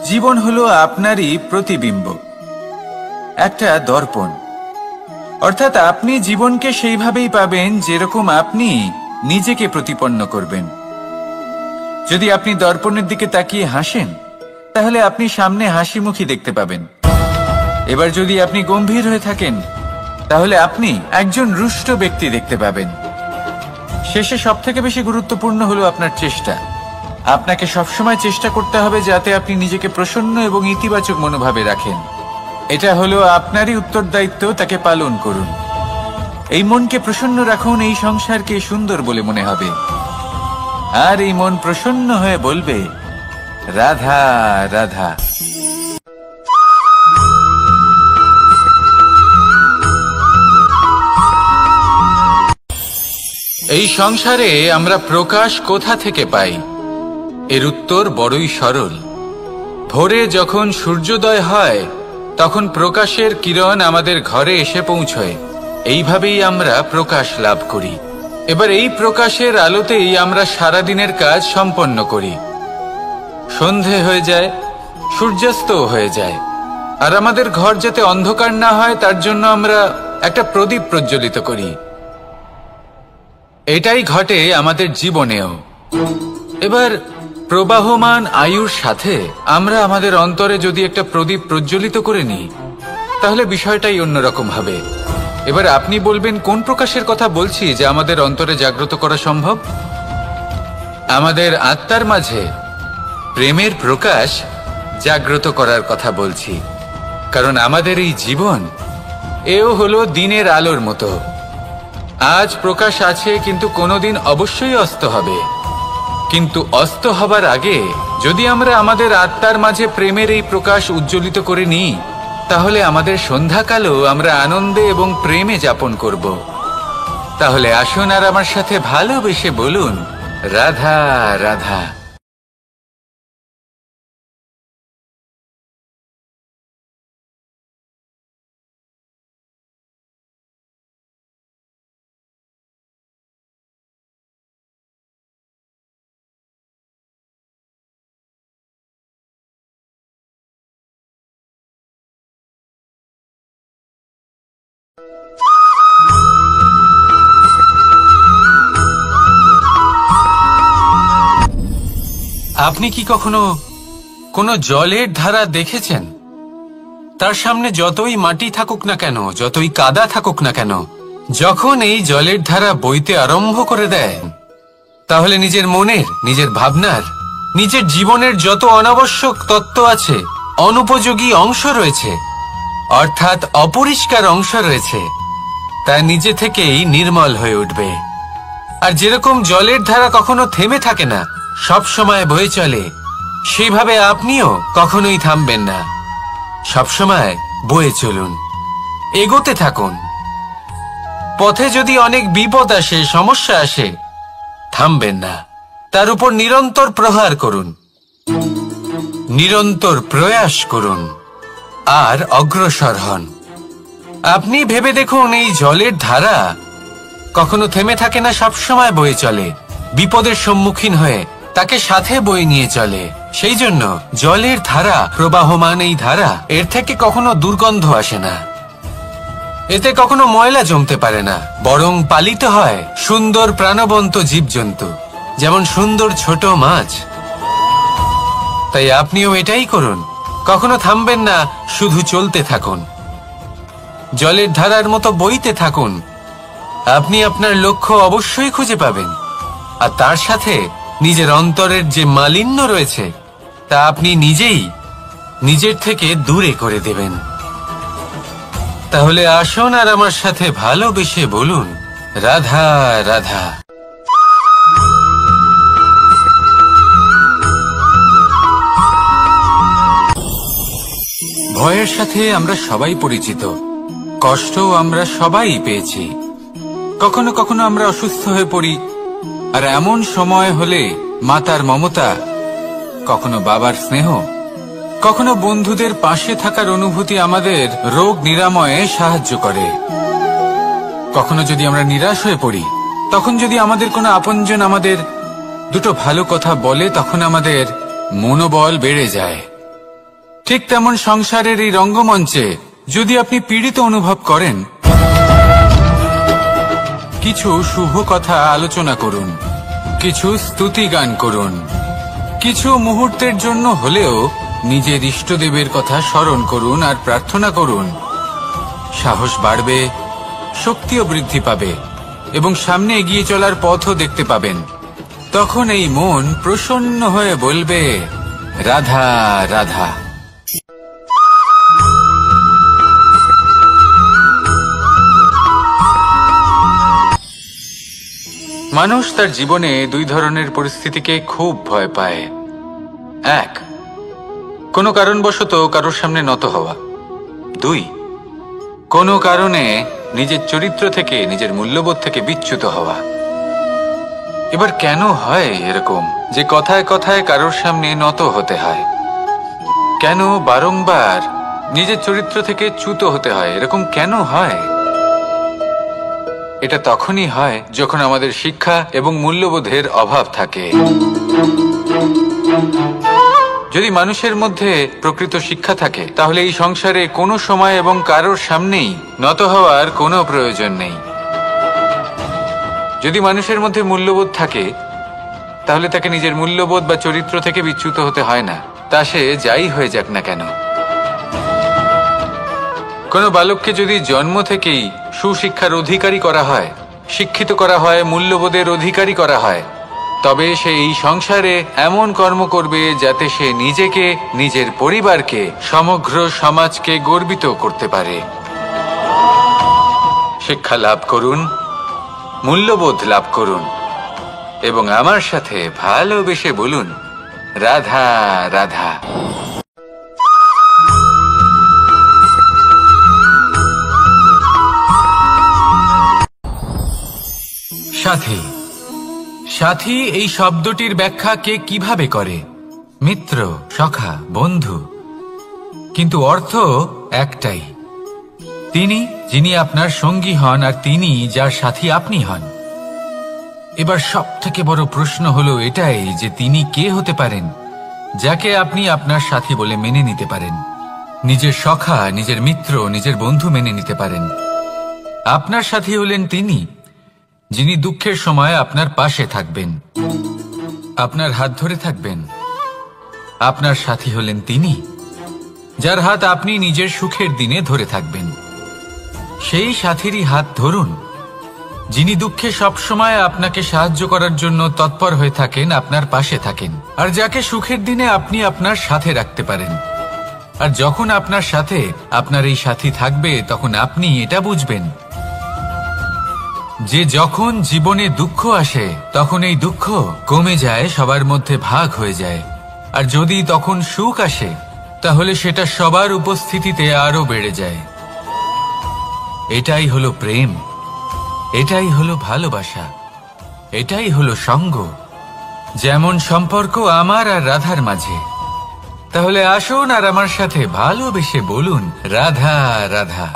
জীবন হলো আপনারই প্রতিবিম্ব, একটা দর্পণ। অর্থাৎ আপনি জীবনকে সেইভাবেই পাবেন যেরকম আপনি নিজেকে প্রতিপন্ন করবেন। যদি আপনি দর্পণের দিকে তাকিয়ে হাসেন, তাহলে আপনি সামনে হাসি মুখী দেখতে পাবেন। এবার যদি আপনি গম্ভীর হয়ে থাকেন, তাহলে আপনি একজন রুষ্ট ব্যক্তি দেখতে পাবেন। শেষে সবথেকে বেশি গুরুত্বপূর্ণ হলো আপনার চেষ্টা। আপনাকে সবসময় চেষ্টা করতে হবে যাতে আপনি নিজেকে প্রসন্ন এবং ইতিবাচক মনোভাবে রাখেন। এটা হলো আপনারই উত্তরদায়িত্ব, তাকে পালন করুন। এই মনকে প্রসন্ন রাখুন, এই সংসারকে সুন্দর বলে মনে হবে। আর এই মন প্রসন্ন হয়ে বলবে রাধা রাধা। এই সংসারে আমরা প্রকাশ কোথা থেকে পাই? এর উত্তর বড়ই সরল। ভোরে যখন সূর্যোদয় হয়, তখন প্রকাশের কিরণ আমাদের ঘরে এসে পৌঁছয়। এইভাবেই আমরা প্রকাশ লাভ করি। এবার এই প্রকাশের আলোতেই আমরা সারাদিনের কাজ সম্পন্ন করি। সন্ধে হয়ে যায়, সূর্যাস্ত হয়ে যায়। আর আমাদের ঘর যাতে অন্ধকার না হয়, তার জন্য আমরা একটা প্রদীপ প্রজ্বলিত করি। এটাই ঘটে আমাদের জীবনেও। এবার প্রবাহমান আয়ুর সাথে আমরা আমাদের অন্তরে যদি একটা প্রদীপ প্রজ্বলিত করে নিই, তাহলে বিষয়টাই অন্যরকম হবে। এবার আপনি বলবেন, কোন প্রকাশের কথা বলছি যে আমাদের অন্তরে জাগ্রত করা সম্ভব? আমাদের আত্মার মাঝে প্রেমের প্রকাশ জাগ্রত করার কথা বলছি। কারণ আমাদের এই জীবন, এও হলো দিনের আলোর মতো। আজ প্রকাশ আছে, কিন্তু কোনোদিন অবশ্যই অস্ত হবে। কিন্তু অস্ত হবার আগে যদি আমরা আমাদের আত্মার মাঝে প্রেমের এই প্রকাশ উজ্জ্বলিত করে নিই, তাহলে আমাদের সন্ধ্যাকালও আমরা আনন্দে এবং প্রেমে যাপন করব। তাহলে আসুন আর আমার সাথে ভালোবেসে বলুন, রাধা রাধা। আপনি কি কখনো কোনো জলের ধারা দেখেছেন? তার সামনে যতই মাটি থাকুক না কেন, যতই কাদা থাকুক না কেন, যখন এই জলের ধারা বইতে আরম্ভ করে দেয়, তাহলে নিজের মনের, নিজের ভাবনার, নিজের জীবনের যত অনাবশ্যক তত্ত্ব আছে, অনুপযোগী অংশ রয়েছে, অর্থাৎ অপরিষ্কার অংশ রয়েছে, তা নিজে থেকেই নির্মল হয়ে উঠবে। আর যেরকম জলের ধারা কখনো থেমে থাকে না, সব সময় বয়ে চলে, সেইভাবে আপনিও কখনোই থামবেন না। সবসময় বয়ে চলুন, এগোতে থাকুন। পথে যদি অনেক বিপদ আসে, সমস্যা আসে, থামবেন না, তার উপর নিরন্তর প্রহার করুন, নিরন্তর প্রয়াস করুন আর অগ্রসর হন। আপনি ভেবে দেখুন, এই জলের ধারা কখনো থেমে থাকে না, সবসময় বয়ে চলে, বিপদের সম্মুখীন হয়ে তাকে সাথে বয়ে নিয়ে চলে। সেই জন্য জলের ধারা, প্রবাহমান এই ধারা, এর থেকে কখনো দুর্গন্ধ আসে না, এতে কখনো ময়লা জমতে পারে না, বরং পালিত হয় সুন্দর প্রাণবন্ত জীবজন্তু, যেমন সুন্দর ছোট মাছ। তাই আপনিও এটাই করুন, কখনো থামবেন না, শুধু চলতে থাকুন, জলের ধারার মতো বইতে থাকুন। আপনি আপনার লক্ষ্য অবশ্যই খুঁজে পাবেন, আর তার সাথে নিজের অন্তরের যে মালিন্য রয়েছে, তা আপনি নিজেই নিজের থেকে দূরে করে দেবেন। তাহলে আসুন আর আমার সাথে ভালোবেসে বলুন, রাধা রাধা। ভয়ের সাথে আমরা সবাই পরিচিত, কষ্টও আমরা সবাই পেয়েছি। কখনো কখনো আমরা অসুস্থ হয়ে পড়ি, আর এমন সময় হলে মাতার মমতা, কখনো বাবার স্নেহ, কখনো বন্ধুদের পাশে থাকার অনুভূতি আমাদের রোগ নিরাময়ে সাহায্য করে। কখনো যদি আমরা নিরাশ হয়ে পড়ি, তখন যদি আমাদের কোনো আপনজন আমাদের দুটো ভালো কথা বলে, তখন আমাদের মনোবল বেড়ে যায়। ঠিক তেমন সংসারের এই রঙ্গমঞ্চে যদি আপনি পীড়িত অনুভব করেন, কিছু শুভ কথা আলোচনা করুন, কিছু স্তুতি গান করুন, কিছু মুহূর্তের জন্য হলেও নিজের ইষ্টদেবের কথা স্মরণ করুন আর প্রার্থনা করুন। সাহস বাড়বে, শক্তিও বৃদ্ধি পাবে এবং সামনে এগিয়ে চলার পথও দেখতে পাবেন। তখন এই মন প্রসন্ন হয়ে বলবে, রাধা রাধা। মানুষ তার জীবনে দুই ধরনের পরিস্থিতিকে খুব ভয় পায়। এক, কোনো কারণবশত কারোর সামনে নত হওয়া। দুই, কোনো কারণে নিজের চরিত্র থেকে, নিজের মূল্যবোধ থেকে বিচ্যুত হওয়া। এবার কেন হয় এরকম যে কথায় কথায় কারোর সামনে নত হতে হয়? কেন বারংবার নিজের চরিত্র থেকে চ্যুত হতে হয়? এরকম কেন হয়? এটা তখনই হয় যখন আমাদের শিক্ষা এবং মূল্যবোধের অভাব থাকে। যদি মানুষের মধ্যে প্রকৃত শিক্ষা থাকে, তাহলে এই সংসারে কোনো সময় এবং কারোর সামনেই নত হওয়ার কোনো প্রয়োজন নেই। যদি মানুষের মধ্যে মূল্যবোধ থাকে, তাহলে তাকে নিজের মূল্যবোধ বা চরিত্র থেকে বিচ্যুত হতে হয় না, তা সে যাই হয়ে যাক না কেন। কোনো বালককে যদি জন্ম থেকেই সুশিক্ষার অধিকারী করা হয়, শিক্ষিত করা হয়, মূল্যবোধের অধিকারী করা হয়, তবে সে এই সংসারে এমন কর্ম করবে যাতে সে নিজেকে, নিজের পরিবারকে, সমগ্র সমাজকে গর্বিত করতে পারে। শিক্ষা লাভ করুন, মূল্যবোধ লাভ করুন এবং আমার সাথে ভালোবেসে বলুন, রাধা রাধা। সাথী। সাথী এই শব্দটির ব্যাখ্যা কে কিভাবে করে? মিত্র, সখা, বন্ধু। কিন্তু অর্থ একটাই, তিনি যিনি আপনার সঙ্গী হন আর তিনি যার সাথী আপনি হন। এবার সব থেকে বড় প্রশ্ন হলো এটাই যে তিনি কে হতে পারেন যাকে আপনি আপনার সাথী বলে মেনে নিতে পারেন, নিজের সখা, নিজের মিত্র, নিজের বন্ধু মেনে নিতে পারেন। আপনার সাথী হলেন তিনি যিনি দুঃখের সময় আপনার পাশে থাকবেন, আপনার হাত ধরে থাকবেন। আপনার সাথী হলেন তিনি যার হাত আপনি নিজের সুখের দিনে ধরে থাকবেন। সেই সাথীরই হাত ধরুন যিনি দুঃখে সবসময় আপনাকে সাহায্য করার জন্য তৎপর হয়ে থাকেন, আপনার পাশে থাকেন, আর যাকে সুখের দিনে আপনি আপনার সাথে রাখতে পারেন। আর যখন আপনার সাথে আপনার এই সাথী থাকবে তখন আপনি এটা বুঝবেন যে যখন জীবনে দুঃখ আসে তখন এই দুঃখ কমে যায়, সবার মধ্যে ভাগ হয়ে যায়। আর যদি তখন সুখ আসে তাহলে সেটা সবার উপস্থিতিতে আরো বেড়ে যায়। এটাই হলো প্রেম, এটাই হলো ভালোবাসা, এটাই হলো সঙ্গ। যেমন সম্পর্ক আমার আর রাধার মাঝে। তাহলে আসুন আর আমার সাথে ভালোবেসে বলুন, রাধা রাধা।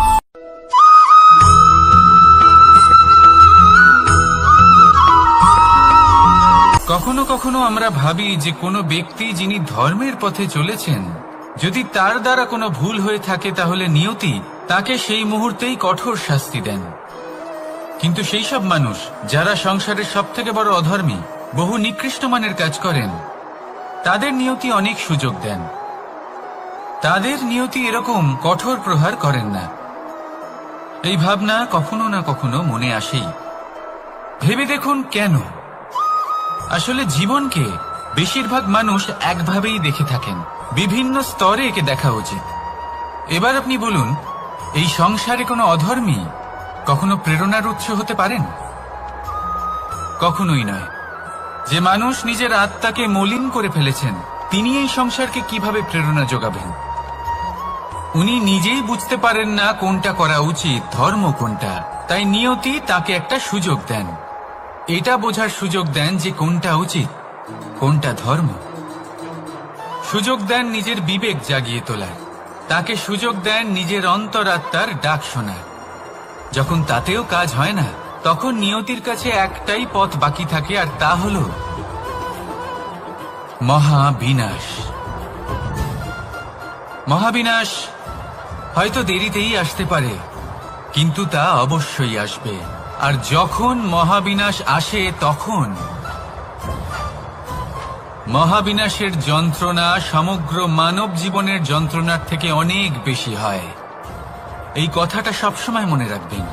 কখনো কখনো আমরা ভাবি যে কোনো ব্যক্তি যিনি ধর্মের পথে চলেছেন, যদি তার দ্বারা কোনো ভুল হয়ে থাকে তাহলে নিয়তি তাকে সেই মুহূর্তেই কঠোর শাস্তি দেন। কিন্তু সেই সব মানুষ যারা সংসারের সবথেকে বড় অধর্মী, বহু নিকৃষ্ট মানের কাজ করেন, তাদের নিয়তি অনেক সুযোগ দেন। তাদের নিয়তি এরকম কঠোর প্রহার করেন না। এই ভাবনা কখনো না কখনো মনে আসেই। ভেবে দেখুন কেন? আসলে জীবনকে বেশিরভাগ মানুষ একভাবেই দেখে থাকেন, বিভিন্ন স্তরে একে দেখা উচিত। এবার আপনি বলুন, এই সংসারে কোনো অধর্মী কখনো প্রেরণার উৎস হতে পারেন? কখনোই নয়। যে মানুষ নিজের আত্মাকে মলিন করে ফেলেছেন তিনি এই সংসারকে কিভাবে প্রেরণা যোগাবেন? উনি নিজেই বুঝতে পারেন না কোনটা করা উচিত, ধর্ম কোনটা। তাই নিয়তি তাকে একটা সুযোগ দেন, এটা বোঝার সুযোগ দেন যে কোনটা উচিত, কোনটা ধর্ম। সুযোগ দেন নিজের বিবেক জাগিয়ে তোলার, তাকে সুযোগ দেন নিজের অন্তরাত্মার ডাক শোনার। যখন তাতেও কাজ হয় না তখন নিয়তির কাছে একটাই পথ বাকি থাকে, আর তা হল মহাবিনাশ। মহাবিনাশ হয়তো দেরিতেই আসতে পারে, কিন্তু তা অবশ্যই আসবে। আর যখন মহাবিনাশ আসে তখন মহাবিনাশের যন্ত্রণা সমগ্র মানব জীবনের যন্ত্রণার থেকে অনেক বেশি হয়। এই কথাটা সবসময় মনে রাখবেন।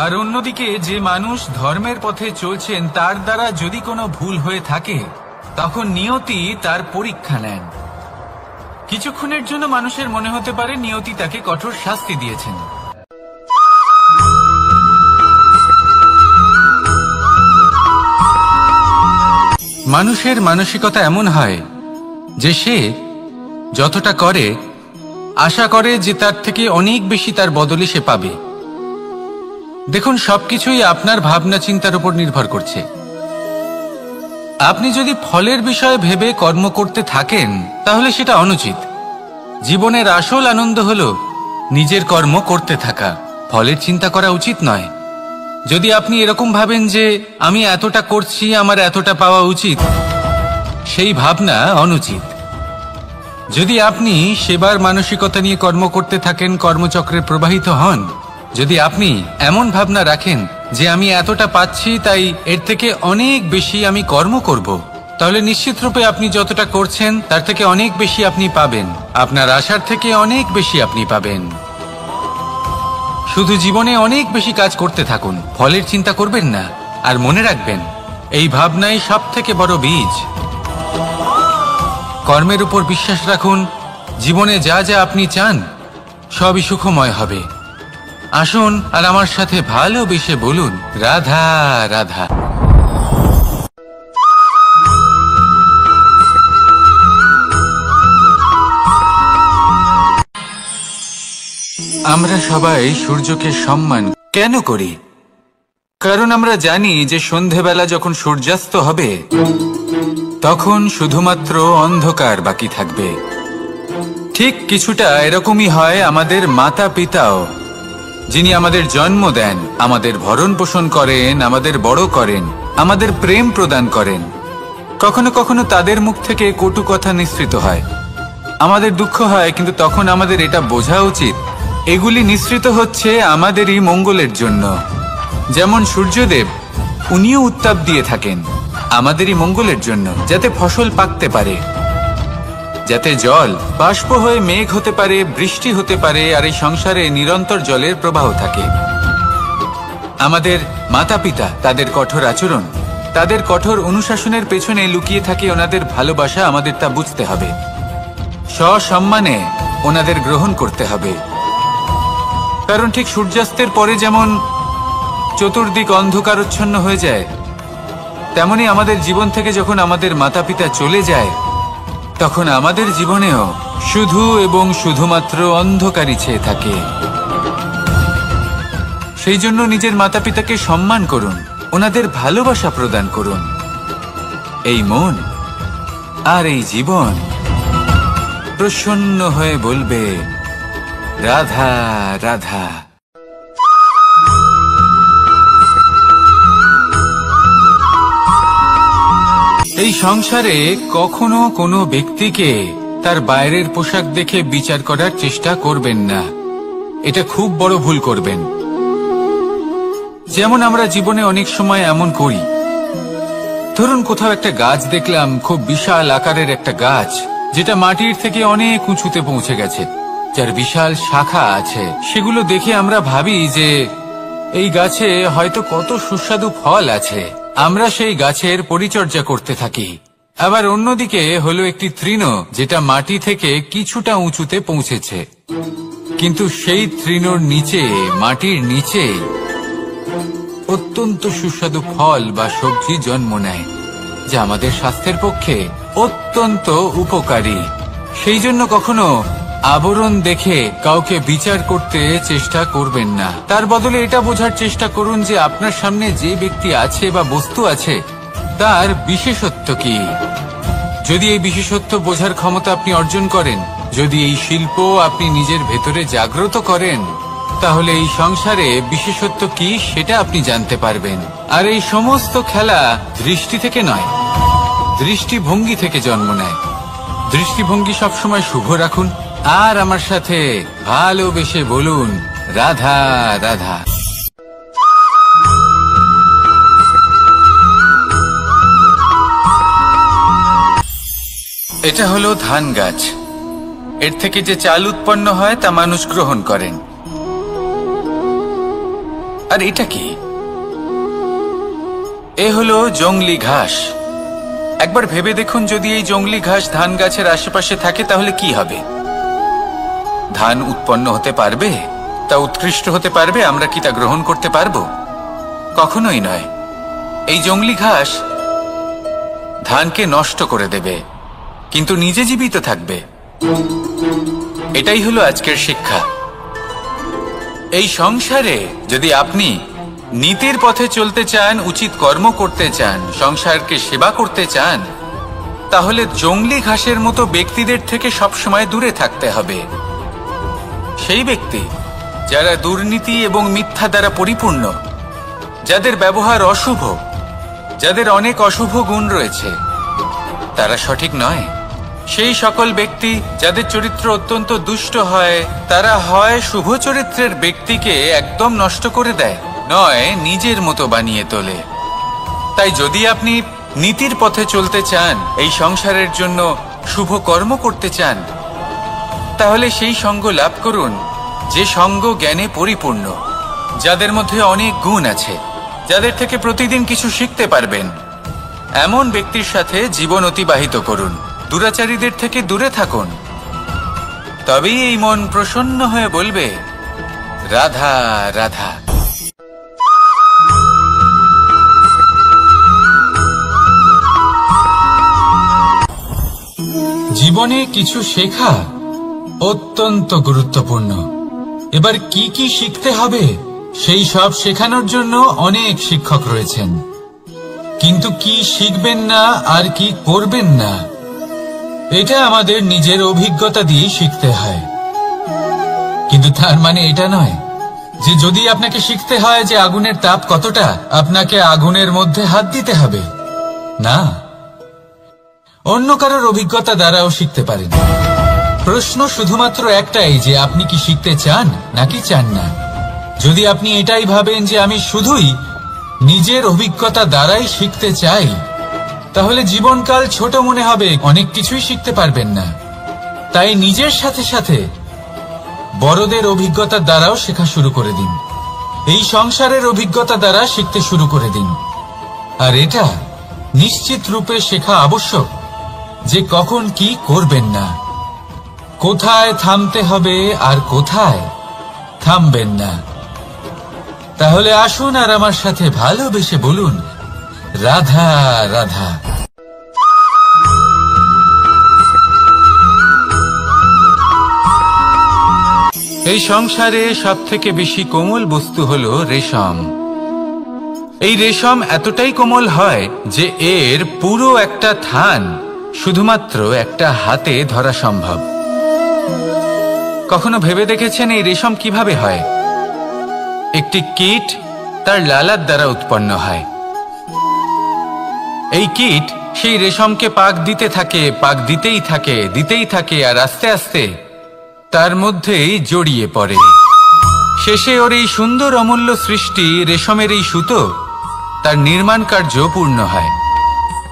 আর অন্যদিকে যে মানুষ ধর্মের পথে চলছেন তার দ্বারা যদি কোনো ভুল হয়ে থাকে তখন নিয়তি তার পরীক্ষা নেন। কিছুক্ষণের জন্য মানুষের মনে হতে পারে নিয়তি তাকে কঠোর শাস্তি দিয়েছেন, মানুষের মানসিকতা এমন হয় যে সে যতটা করে আশা করে যে তার থেকে অনেক বেশি তার বদলে সে পাবে। দেখুন, সবকিছুই আপনার ভাবনা চিন্তার উপর নির্ভর করছে। আপনি যদি ফলের বিষয়ে ভেবে কর্ম করতে থাকেন তাহলে সেটা অনুচিত। জীবনের আসল আনন্দ হলো নিজের কর্ম করতে থাকা, ফলের চিন্তা করা উচিত নয়। যদি আপনি এরকম ভাবেন যে আমি এতটা করছি, আমার এতটা পাওয়া উচিত, সেই ভাবনা অনুচিত। যদি আপনি সেবার মানসিকতা নিয়ে কর্ম করতে থাকেন, কর্মচক্রে প্রবাহিত হন, যদি আপনি এমন ভাবনা রাখেন যে আমি এতটা পাচ্ছি তাই এর থেকে অনেক বেশি আমি কর্ম করব, তাহলে নিশ্চিতরূপে আপনি যতটা করছেন তার থেকে অনেক বেশি আপনি পাবেন, আপনার আশার থেকে অনেক বেশি আপনি পাবেন। শুধু জীবনে অনেক বেশি কাজ করতে থাকুন, ফলের চিন্তা করবেন না। আর মনে রাখবেন, এই ভাবনাই সব থেকে বড় বীজ। কর্মের উপর বিশ্বাস রাখুন, জীবনে যা যা আপনি চান সবই সুখময় হবে। আসুন আর আমার সাথে ভালোবেসে বলুন, রাধা রাধা। আমরা সবাই সূর্যকে সম্মান কেন করি? কারণ আমরা জানি যে সন্ধেবেলা যখন সূর্যাস্ত হবে তখন শুধুমাত্র অন্ধকার বাকি থাকবে। ঠিক কিছুটা এরকমই হয় আমাদের মাতা পিতাও, যিনি আমাদের জন্ম দেন, আমাদের ভরণ পোষণ করেন, আমাদের বড় করেন, আমাদের প্রেম প্রদান করেন। কখনো কখনো তাদের মুখ থেকে কটু কথা নিঃসৃত হয়, আমাদের দুঃখ হয়, কিন্তু তখন আমাদের এটা বোঝা উচিত এগুলি নিঃসৃত হচ্ছে আমাদেরই মঙ্গলের জন্য। যেমন সূর্যদেব, উনিও উত্তাপ দিয়ে থাকেন আমাদেরই মঙ্গলের জন্য, যাতে ফসল পাকতে পারে, যাতে জল বাষ্প হয়ে মেঘ হতে পারে, বৃষ্টি হতে পারে, আর এই সংসারে নিরন্তর জলের প্রবাহ থাকে। আমাদের মাতা পিতা, তাদের কঠোর আচরণ, তাদের কঠোর অনুশাসনের পেছনে লুকিয়ে থাকে ওনাদের ভালোবাসা। আমাদের তা বুঝতে হবে, সসম্মানে ওনাদের গ্রহণ করতে হবে। কারণ ঠিক সূর্যাস্তের পরে যেমন চতুর্দিক অন্ধকারচ্ছন্ন হয়ে যায়, তেমনি আমাদের জীবন থেকে যখন আমাদের মাতা পিতা চলে যায় তখন আমাদের জীবনেও শুধু এবং শুধুমাত্র অন্ধকারই ছেয়ে থাকে। সেই জন্য নিজের মাতা পিতাকে সম্মান করুন, ওনাদের ভালোবাসা প্রদান করুন। এই মন আর এই জীবন প্রসন্ন হয়ে বলবে, রাধা রাধা। এই সংসারে কখনো কোনো ব্যক্তিকে তার বাইরের পোশাক দেখে বিচার করার চেষ্টা করবেন না, এটা খুব বড় ভুল করবেন। যেমন আমরা জীবনে অনেক সময় এমন করি, ধরুন কোথাও একটা গাছ দেখলাম, খুব বিশাল আকারের একটা গাছ, যেটা মাটির থেকে অনেক উঁচুতে পৌঁছে গেছে, যার বিশাল শাখা আছে। সেগুলো দেখে আমরা ভাবি যে এই গাছে হয়তো কত সুস্বাদু ফল আছে, আমরা সেই গাছের পরিচর্যা করতে থাকি। আবার অন্যদিকে হলো একটি তৃণ, যেটা মাটি থেকে কিছুটা উঁচুতে পৌঁছেছে, কিন্তু সেই তৃণর নিচে, মাটির নিচে অত্যন্ত সুস্বাদু ফল বা সবজি জন্ম নেয়, যা আমাদের স্বাস্থ্যের পক্ষে অত্যন্ত উপকারী। সেই জন্য কখনো আবরণ দেখে কাউকে বিচার করতে চেষ্টা করবেন না, তার বদলে এটা বোঝার চেষ্টা করুন যে আপনার সামনে যে ব্যক্তি আছে বা বস্তু আছে তার বিশেষত্ব কি। যদি এই বিশেষত্ব বোঝার ক্ষমতা আপনি অর্জন করেন, যদি এই শিল্প আপনি নিজের ভেতরে জাগ্রত করেন, তাহলে এই সংসারে বিশেষত্ব কি সেটা আপনি জানতে পারবেন। আর এই সমস্ত খেলা দৃষ্টি থেকে নয়, দৃষ্টিভঙ্গি থেকে জন্ম নেয়। দৃষ্টিভঙ্গি সবসময় শুভ রাখুন আর আমার সাথে ভালোবেসে বলুন, রাধা রাধা। এটা হলো ধান গাছ, এর থেকে যে চাল উৎপন্ন হয় তা মানুষ গ্রহণ করেন। আর এটা কি? এ হলো জংলি ঘাস। একবার ভেবে দেখুন, যদি এই জংলি ঘাস ধান গাছের আশেপাশে থাকে তাহলে কি হবে? ধান উৎপন্ন হতে পারবে? তা উৎকৃষ্ট হতে পারবে? আমরা কি তা গ্রহণ করতে পারবো? কখনোই নয়। এই জংলি ঘাস ধানকে নষ্ট করে দেবে, কিন্তু নিজে জীবিত থাকবে। এটাই হলো আজকের শিক্ষা। এই সংসারে যদি আপনি নীতির পথে চলতে চান, উচিত কর্ম করতে চান, সংসারকে সেবা করতে চান, তাহলে জংলি ঘাসের মতো ব্যক্তিদের থেকে সবসময় দূরে থাকতে হবে। সেই ব্যক্তি যারা দুর্নীতি এবং মিথ্যা দ্বারা পরিপূর্ণ, যাদের ব্যবহার অশুভ, যাদের অনেক অশুভ গুণ রয়েছে, তারা সঠিক নয়। সেই সকল ব্যক্তি যাদের চরিত্র অত্যন্ত দুষ্ট হয়, তারা হয় শুভ চরিত্রের ব্যক্তিকে একদম নষ্ট করে দেয়, নয় নিজের মতো বানিয়ে তোলে। তাই যদি আপনি নীতির পথে চলতে চান, এই সংসারের জন্য শুভ কর্ম করতে চান, তাহলে সেই সঙ্গ লাভ করুন যে সঙ্গ জ্ঞানে পরিপূর্ণ, যাদের মধ্যে অনেক গুণ আছে, যাদের থেকে প্রতিদিন কিছু শিখতে পারবেন। এমন ব্যক্তির সাথে জীবন অতিবাহিত করুন, দুরাচারীদের থেকে দূরে থাকুন। তবেই এই মন প্রসন্ন হয়ে বলবে, রাধা রাধা। জীবনে কিছু শেখা অত্যন্ত গুরুত্বপূর্ণ। এবার কি কি শিখতে হবে সেই সব শেখানোর জন্য অনেক শিক্ষক রয়েছেন, কিন্তু কি শিখবেন না আর কি করবেন না এটা আমাদের নিজের অভিজ্ঞতা দিয়ে শিখতে হয়। কিন্তু তার মানে এটা নয় যে যদি আপনাকে শিখতে হয় যে আগুনের তাপ কতটা, আপনাকে আগুনের মধ্যে হাত দিতে হবে। না, অন্য কারোর অভিজ্ঞতা দ্বারাও শিখতে পারেন। প্রশ্ন শুধুমাত্র একটাই যে আপনি কি শিখতে চান নাকি চান না। যদি আপনি এটাই ভাবেন যে আমি শুধুই নিজের অভিজ্ঞতা দ্বারাই শিখতে চাই, তাহলে জীবনকাল ছোট মনে হবে, অনেক কিছুই শিখতে পারবেন না। তাই নিজের সাথে সাথে বড়দের অভিজ্ঞতার দ্বারাও শেখা শুরু করে দিন। এই সংসারের অভিজ্ঞতা দ্বারা শিখতে শুরু করে দিন। আর এটা নিশ্চিত রূপে শেখা আবশ্যক যে কখন কি করবেন না, কোথায় থামতে হবে আর কোথায় থামবেন না। তাহলে আসুন আর আমার সাথে ভালোবেসে বলুন রাধা রাধা। এই সংসারে সবথেকে বেশি কোমল বস্তু হলো রেশম। এই রেশম এতটাই কোমল হয় যে এর পুরো একটা থান শুধুমাত্র একটা হাতে ধরা সম্ভব। কখনো ভেবে দেখেছেন এই রেশম কিভাবে হয়? একটি কীট তার লালার দ্বারা উৎপন্ন হয়। এই কীট সেই রেশমকে পাক দিতে থাকে, পাক দিতেই থাকে আর আস্তে আস্তে তার মধ্যেই জড়িয়ে পড়ে। শেষে ওর এই সুন্দর অমূল্য সৃষ্টি রেশমের এই সুতো তার নির্মাণ কার্য পূর্ণ হয়,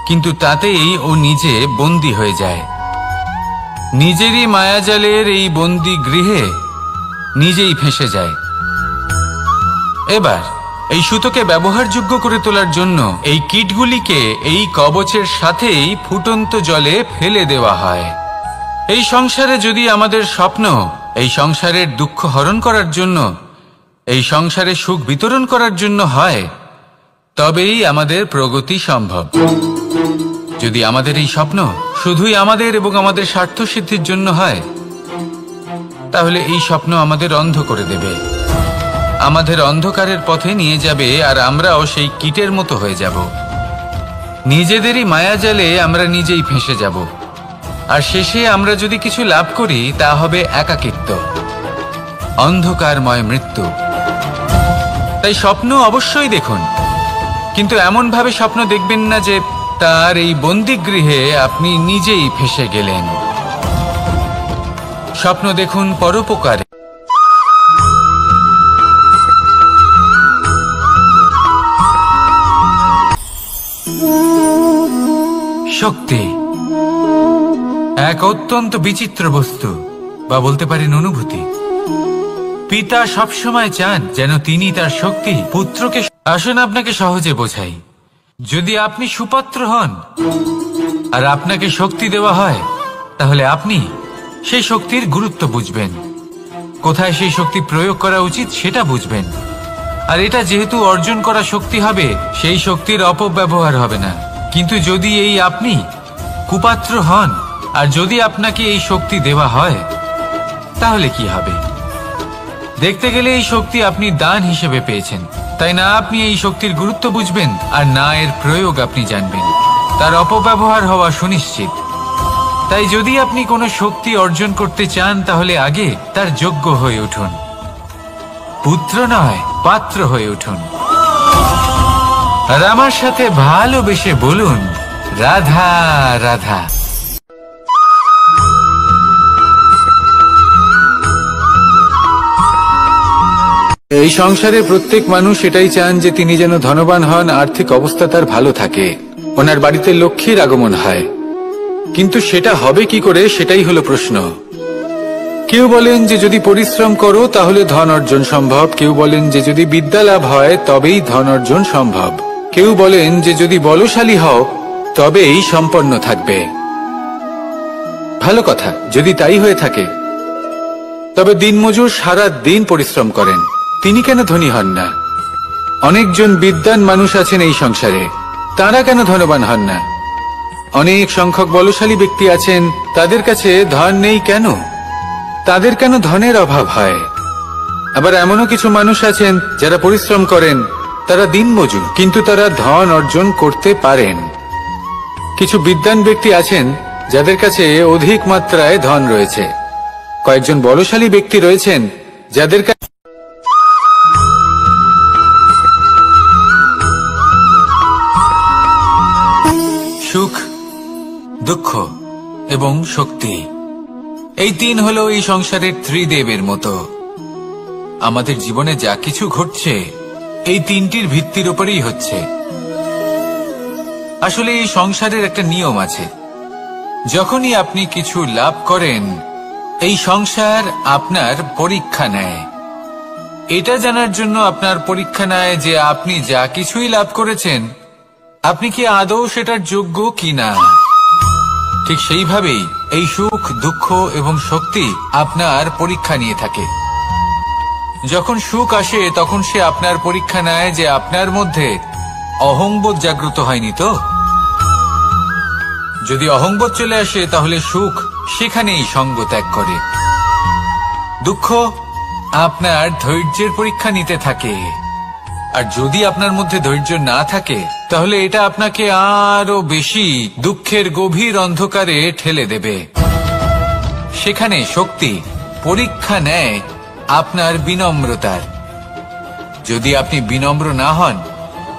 কিন্তু তাতেই ও নিজে বন্দী হয়ে যায়। নিজেরই মায়াজালের এই বন্দী গৃহে নিজেই ফেঁসে যায়। এবার এই সুতোকে ব্যবহারযোগ্য করে তোলার জন্য এই কীটগুলিকে এই কবচের সাথেই ফুটন্ত জলে ফেলে দেওয়া হয়। এই সংসারে যদি আমাদের স্বপ্ন এই সংসারের দুঃখ হরণ করার জন্য, এই সংসারে সুখ বিতরণ করার জন্য হয়, তবেই আমাদের প্রগতি সম্ভব। যদি আমাদের এই স্বপ্ন শুধুই আমাদের এবং আমাদের স্বার্থ সিদ্ধির জন্য হয়, তাহলে এই স্বপ্ন আমাদের অন্ধ করে দেবে, আমাদের অন্ধকারের পথে নিয়ে যাবে, আর আমরাও সেই কীটের মতো হয়ে যাব। নিজেদেরই মায়াজালে আমরা নিজেই ফেঁসে যাব, আর শেষে আমরা যদি কিছু লাভ করি তা হবে একাকিত্ব, অন্ধকারময় মৃত্যু। তাই স্বপ্ন অবশ্যই দেখুন, কিন্তু এমন ভাবে স্বপ্ন দেখবেন না যে তার এই বন্দিগৃহে আপনি নিজেই ফেঁসে গেলেন। স্বপ্ন দেখুন পরোপকারে। শক্তি এক অত্যন্ত বিচিত্র বস্তু, বা বলতে পারেন অনুভূতি। পিতা সবসময় চান যেন তিনি তার শক্তি পুত্রকে। আসুন আপনাকে সহজে বোঝাই। যদি আপনি সুপাত্র হন আর আপনাকে শক্তি দেওয়া হয়, তাহলে আপনি সেই শক্তির গুরুত্ব বুঝবেন, কোথায় সেই শক্তি প্রয়োগ করা উচিত সেটা বুঝবেন। আর এটা যেহেতু অর্জন করা শক্তি হবে, সেই শক্তির অপব্যবহার হবে না। কিন্তু যদি এই আপনি কুপাত্র হন আর যদি আপনাকে এই শক্তি দেওয়া হয়, তাহলে কি হবে? দেখতে গেলে এই শক্তি আপনি দান হিসেবে পেয়েছেন, তাই না আপনি এই শক্তির গুরুত্ব বুঝবেন আর না এর প্রয়োগ আপনি জানবেন। তার অপব্যবহার হওয়া সুনিশ্চিত। তাই যদি আপনি কোনো শক্তি অর্জন করতে চান, তাহলে আগে তার যোগ্য হয়ে উঠুন, পুত্র নয় পাত্র হয়ে উঠুন। আর আমার সাথে ভালোবেসে বলুন রাধা রাধা। এই সংসারে প্রত্যেক মানুষ এটাই চান যে তিনি যেন ধনবান হন, আর্থিক অবস্থা তার ভালো থাকে, ওনার বাড়িতে লক্ষ্মীর আগমন হয়। কিন্তু সেটা হবে কি করে, সেটাই হলো প্রশ্ন। কেউ বলেন যে যদি পরিশ্রম করো তাহলে ধন অর্জন সম্ভব, কেউ বলেন যে যদি বিদ্যা লাভ হয় তবেই ধন অর্জন সম্ভব, কেউ বলেন যে যদি বলশালী হও তবেই সম্পন্ন থাকবে। ভালো কথা, যদি তাই হয়ে থাকে, তবে দিনমজুর সারা দিন পরিশ্রম করেন, তিনি কেন ধনী হন না? অনেকজন বিদ্বান মানুষ আছেন এই সংসারে, তারা কেন ধনবান হন না? অনেক সংখ্যক বলশালী ব্যক্তি আছেন, তাদের কাছে ধন নেই কেন? তাদের কেন ধনের অভাব হয়? আবার এমনও কিছু মানুষ আছেন যারা পরিশ্রম করেন, তারা দিনমজুর, কিন্তু তারা ধন অর্জন করতে পারেন। কিছু বিদ্বান ব্যক্তি আছেন যাদের কাছে অধিক মাত্রায় ধন রয়েছে। কয়েকজন বলশালী ব্যক্তি রয়েছেন যাদের কাছে সুখ, দুঃখ এবং শক্তি, এই তিন হলো এই সংসারের ত্রিদেবের মতো। আমাদের জীবনে যা কিছু ঘটছে এই তিনটির ভিত্তির উপরেই হচ্ছে। আসলে এই সংসারের একটা নিয়ম আছে, যখনই আপনি কিছু লাভ করেন এই সংসার আপনার পরীক্ষা নেয়। এটা জানার জন্য আপনার পরীক্ষা নেয় যে আপনি যা কিছুই লাভ করেছেন আপনি কি আদৌ সেটার যোগ্য কিনা। ঠিক সেইভাবেই এই সুখ, দুঃখ এবং শক্তি আপনার পরীক্ষা নিয়ে থাকে। যখন সুখ আসে তখন সে আপনার পরীক্ষা নেয় যে আপনার মধ্যে অহংবোধ জাগ্রত হয়নি তো। যদি অহংবোধ চলে আসে তাহলে সুখ সেখানেই সঙ্গ ত্যাগ করে। দুঃখ আপনার ধৈর্যের পরীক্ষা নিতে থাকে, আর যদি আপনার মধ্যে ধৈর্য না থাকে তাহলে এটা আপনাকে আরো বেশি দুঃখের গভীর অন্ধকারে ঠেলে দেবে। সেখানে শক্তি পরীক্ষা নেয় আপনার বিনম্রতার। যদি আপনি বিনম্র না হন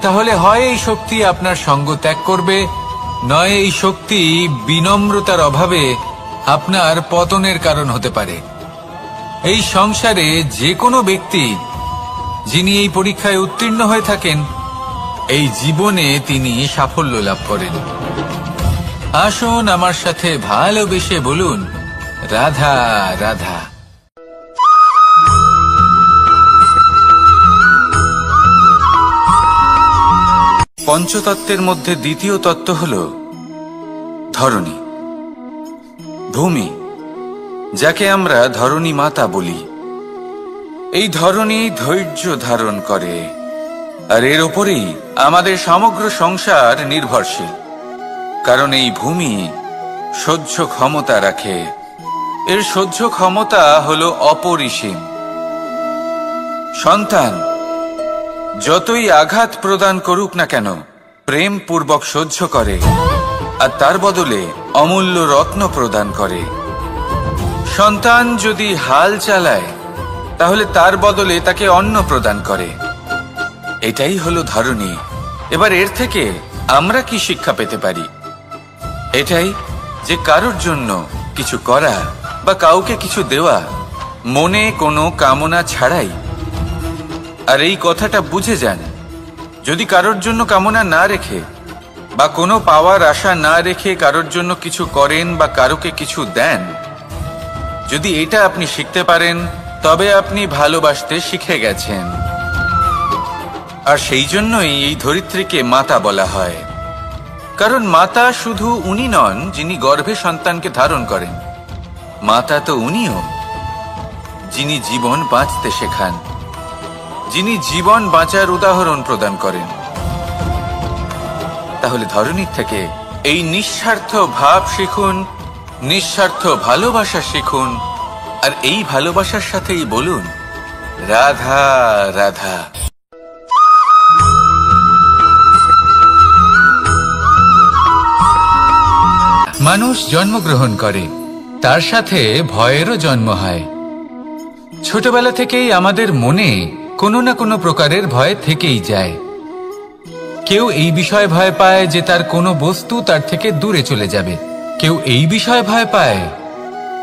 তাহলে হয় এই শক্তি আপনার সঙ্গ ত্যাগ করবে, নয় এই শক্তি বিনম্রতার অভাবে আপনার পতনের কারণ হতে পারে। এই সংসারে যে কোনো ব্যক্তি যিনি এই পরীক্ষায় উত্তীর্ণ হয়ে থাকেন এই জীবনে তিনি সাফল্য লাভ করেন। আসুন আমার সাথে ভালোবেসে বলুন, রাধা রাধা। পঞ্চতত্ত্বের মধ্যে দ্বিতীয় তত্ত্ব হল ধরণী, ভূমি, যাকে আমরা ধরণী মাতা বলি। এই ধরণী ধৈর্য ধারণ করে, আর এর ওপরেই আমাদের সমগ্র সংসার নির্ভরশীল। কারণ এই ভূমি সহ্য ক্ষমতা রাখে, এর সহ্য ক্ষমতা হল অপরিসীম। সন্তান যতই আঘাত প্রদান করুক না কেন প্রেম পূর্বক সহ্য করে, আর তার বদলে অমূল্য রত্ন প্রদান করে। সন্তান যদি হাল চালায় তাহলে তার বদলে তাকে অন্ন প্রদান করে। এটাই হলো ধরণী। এবার এর থেকে আমরা কি শিক্ষা পেতে পারি? এটাই যে কারোর জন্য কিছু করা বা কাউকে কিছু দেওয়া মনে কোনো কামনা ছাড়াই। আর এই কথাটা বুঝে যান, যদি কারোর জন্য কামনা না রেখে বা কোনো পাওয়ার আশা না রেখে কারোর জন্য কিছু করেন বা কারোকে কিছু দেন, যদি এটা আপনি শিখতে পারেন তবে আপনি ভালোবাসতে শিখে গেছেন। আর সেই জন্যই এই ধরিত্রীকে মাতা বলা হয়। কারণ মাতা শুধু উনি নন যিনি গর্ভে সন্তানকে ধারণ করেন, মাতা তো উনিও যিনি জীবন বাঁচতে শেখান, যিনি জীবন বাঁচার উদাহরণ প্রদান করেন। তাহলে ধরণীর থেকে এই নিঃস্বার্থ ভাব শিখুন, নিঃস্বার্থ ভালোবাসা শিখুন, আর এই ভালোবাসার সাথেই বলুন, রাধা রাধা। মানুষ জন্মগ্রহণ করে, তার সাথে ভয়েরও জন্ম হয়। ছোটবেলা থেকেই আমাদের মনে কোনো না কোনো প্রকারের ভয় থেকেই যায়। কেউ এই বিষয়ে ভয় পায় যে তার কোনো বস্তু তার থেকে দূরে চলে যাবে, কেউ এই বিষয়ে ভয় পায়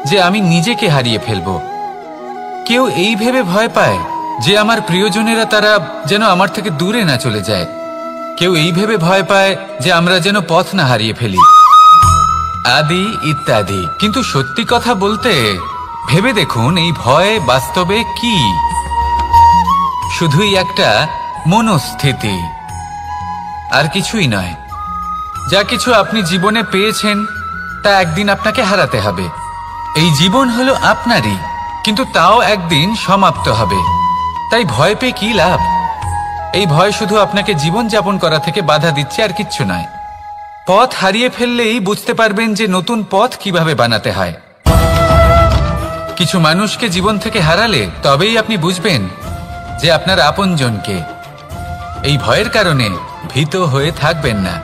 যে আমি নিজেকে হারিয়ে ফেলব, কেউ এই ভেবে ভয় পায় যে আমার প্রিয়জনেরা তারা যেন আমার থেকে দূরে না চলে যায়, কেউ এই ভেবে ভয় পায় যে আমরা যেন পথ না হারিয়ে ফেলি, আদি ইত্যাদি। কিন্তু সত্যি কথা বলতে ভেবে দেখুন এই ভয় বাস্তবে কি? শুধুই একটা মনস্থিতি, আর কিছুই নয়। যা কিছু আপনি জীবনে পেয়েছেন তা একদিন আপনাকে হারাতে হবে। এই জীবন হলো আপনারই, কিন্তু তাও একদিন সমাপ্ত হবে। তাই ভয় পেয়ে কি লাভ? এই ভয় শুধু আপনাকে জীবন যাপন করা থেকে বাধা দিচ্ছে, আর কিচ্ছু নয়। পথ হারিয়ে ফেললেই বুঝতে পারবেন যে নতুন পথ কিভাবে বানাতে হয়। কিছু মানুষকে জীবন থেকে হারালে তবেই আপনি বুঝবেন যে আপনার আপনজনকে। এই ভয়ের কারণে ভীত হয়ে থাকবেন না।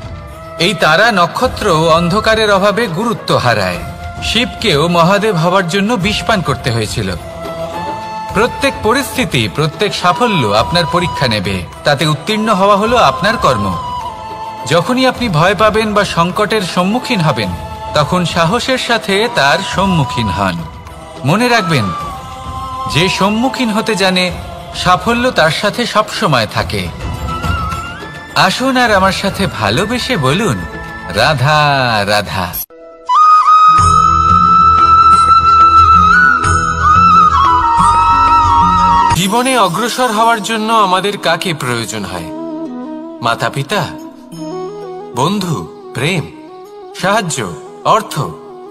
এই তারা নক্ষত্র অন্ধকারের অভাবে গুরুত্ব হারায়। শিবকেও মহাদেব হওয়ার জন্য বিষপান করতে হয়েছিল। প্রত্যেক পরিস্থিতি, প্রত্যেক সাফল্য আপনার পরীক্ষা নেবে। তাতে উত্তীর্ণ হওয়া হলো আপনার কর্ম। যখনই আপনি ভয় পাবেন বা সংকটের সম্মুখীন হবেন, তখন সাহসের সাথে তার সম্মুখীন হন। মনে রাখবেন, যে সম্মুখীন হতে জানে, সাফল্য তার সাথে সবসময় থাকে। আসুন আর আমার সাথে ভালোবেসে বলুন, রাধা রাধা। জীবনে অগ্রসর হওয়ার জন্য আমাদের কাকে প্রয়োজন হয়? মাতা পিতা, বন্ধু, প্রেম, সাহায্য, অর্থ,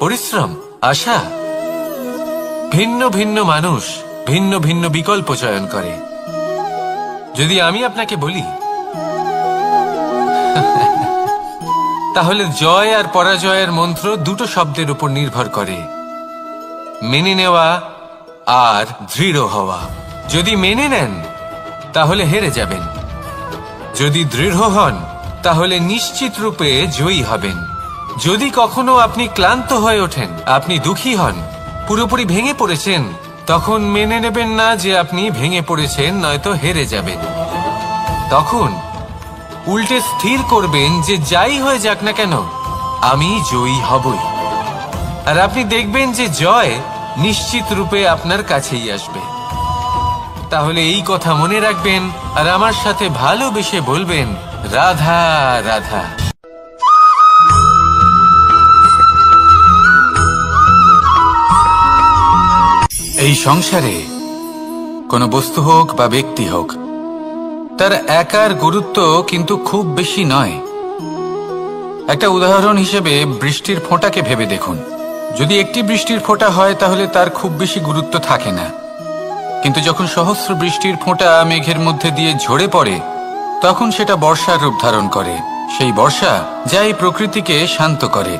পরিশ্রম, আশা। ভিন্ন ভিন্ন মানুষ ভিন্ন ভিন্ন বিকল্প চয়ন করে। যদি আমি আপনাকে বলি, তাহলে জয় আর পরাজয়ের মন্ত্র দুটো শব্দের উপর নির্ভর করে, মেনে নেওয়া আর দৃঢ় হওয়া। যদি মেনে নেন তাহলে হেরে যাবেন, যদি দৃঢ় হন তাহলে নিশ্চিত রূপে জয়ী হবেন। যদি কখনো আপনি ক্লান্ত হয়ে ওঠেন, আপনি দুঃখী হন, পুরোপুরি ভেঙে পড়েছেন, তখন মেনে নেবেন না যে আপনি ভেঙে পড়েছেন, নয়তো হেরে যাবেন। তখন উল্টে স্থির করবেন যে যাই হয়ে যাক না কেন, আমি জয়ী হবই। আর আপনি দেখবেন যে জয় নিশ্চিত রূপে আপনার কাছেই আসবে। তাহলে এই কথা মনে রাখবেন আর আমার সাথে ভালোবেসে বলবেন, রাধা রাধা। এই সংসারে কোনো বস্তু হোক বা ব্যক্তি হোক, তার একার গুরুত্ব কিন্তু খুব বেশি নয়। একটা উদাহরণ হিসেবে বৃষ্টির ফোঁটাকে ভেবে দেখুন। যদি একটি বৃষ্টির ফোঁটা হয় তাহলে তার খুব বেশি গুরুত্ব থাকে না, কিন্তু যখন সহস্র বৃষ্টির ফোঁটা মেঘের মধ্যে দিয়ে ঝরে পড়ে, তখন সেটা বর্ষার রূপ ধারণ করে। সেই বর্ষা যা এই প্রকৃতিকে শান্ত করে।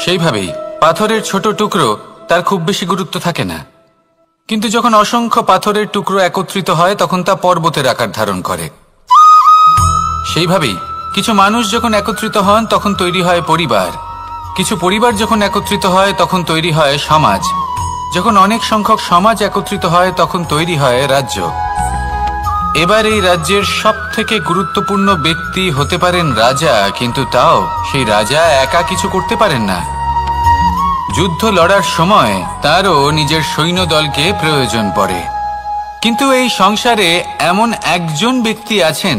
সেইভাবেই পাথরের ছোট টুকরো, তার খুব বেশি গুরুত্ব থাকে না, কিন্তু যখন অসংখ্য পাথরের টুকরো একত্রিত হয় তখন তা পর্বতের আকার ধারণ করে। সেইভাবেই কিছু মানুষ যখন একত্রিত হন তখন তৈরি হয় পরিবার, কিছু পরিবার যখন একত্রিত হয় তখন তৈরি হয় সমাজ, যখন অনেক সংখ্যক সমাজ একত্রিত হয় তখন তৈরি হয় রাজ্য। এবার এই রাজ্যের সবথেকে গুরুত্বপূর্ণ ব্যক্তি হতে পারেন রাজা, কিন্তু তাও সেই রাজা একা কিছু করতে পারেন না। যুদ্ধ লড়ার সময় তারও নিজের সৈন্যদলকে প্রয়োজন পড়ে। কিন্তু এই সংসারে এমন একজন ব্যক্তি আছেন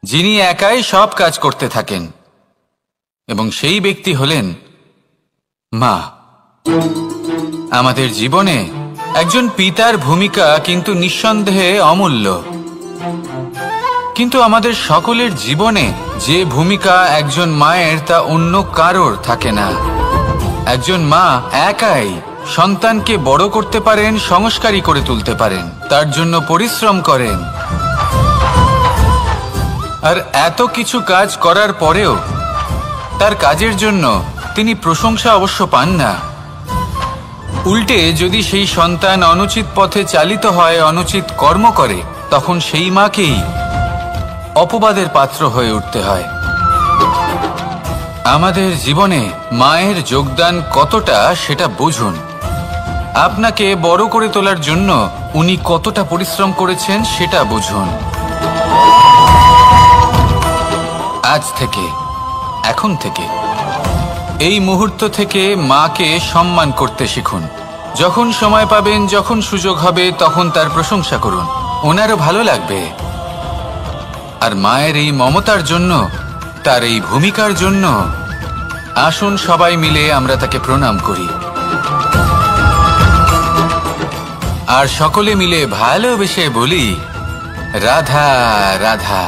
যিনি একাই সব কাজ করতে থাকেন, এবং সেই ব্যক্তি হলেন মা। আমাদের জীবনে একজন পিতার ভূমিকা কিন্তু নিঃসন্দেহে অমূল্য, কিন্তু আমাদের সকলের জীবনে যে ভূমিকা একজন মায়ের তা অন্য কারোর থাকে না। একজন মা একাই সন্তানকে বড় করতে পারেন, সংস্কারী করে তুলতে পারেন, তার জন্য পরিশ্রম করেন। আর এত কিছু কাজ করার পরেও তার কাজের জন্য তিনি প্রশংসা অবশ্য পান না। উল্টে যদি সেই সন্তান অনুচিত পথে চালিত হয়, অনুচিত কর্ম করে, তখন সেই মাকেই অপবাদের পাত্র হয়ে উঠতে হয়। আমাদের জীবনে মায়ের যোগদান কতটা সেটা বুঝুন। আপনাকে বড় করে তোলার জন্য উনি কতটা পরিশ্রম করেছেন সেটা বুঝুন। আজ থেকে, এখন থেকে, এই মুহূর্ত থেকে মাকে সম্মান করতে শিখুন। যখন সময় পাবেন, যখন সুযোগ হবে, তখন তার প্রশংসা করুন, ওনারও ভালো লাগবে। আর মায়ের এই মমতার জন্য, তার এই ভূমিকার জন্য আসুন সবাই মিলে আমরা তাকে প্রণাম করি, আর সকলে মিলে ভালোবেসে বলি, রাধা রাধা।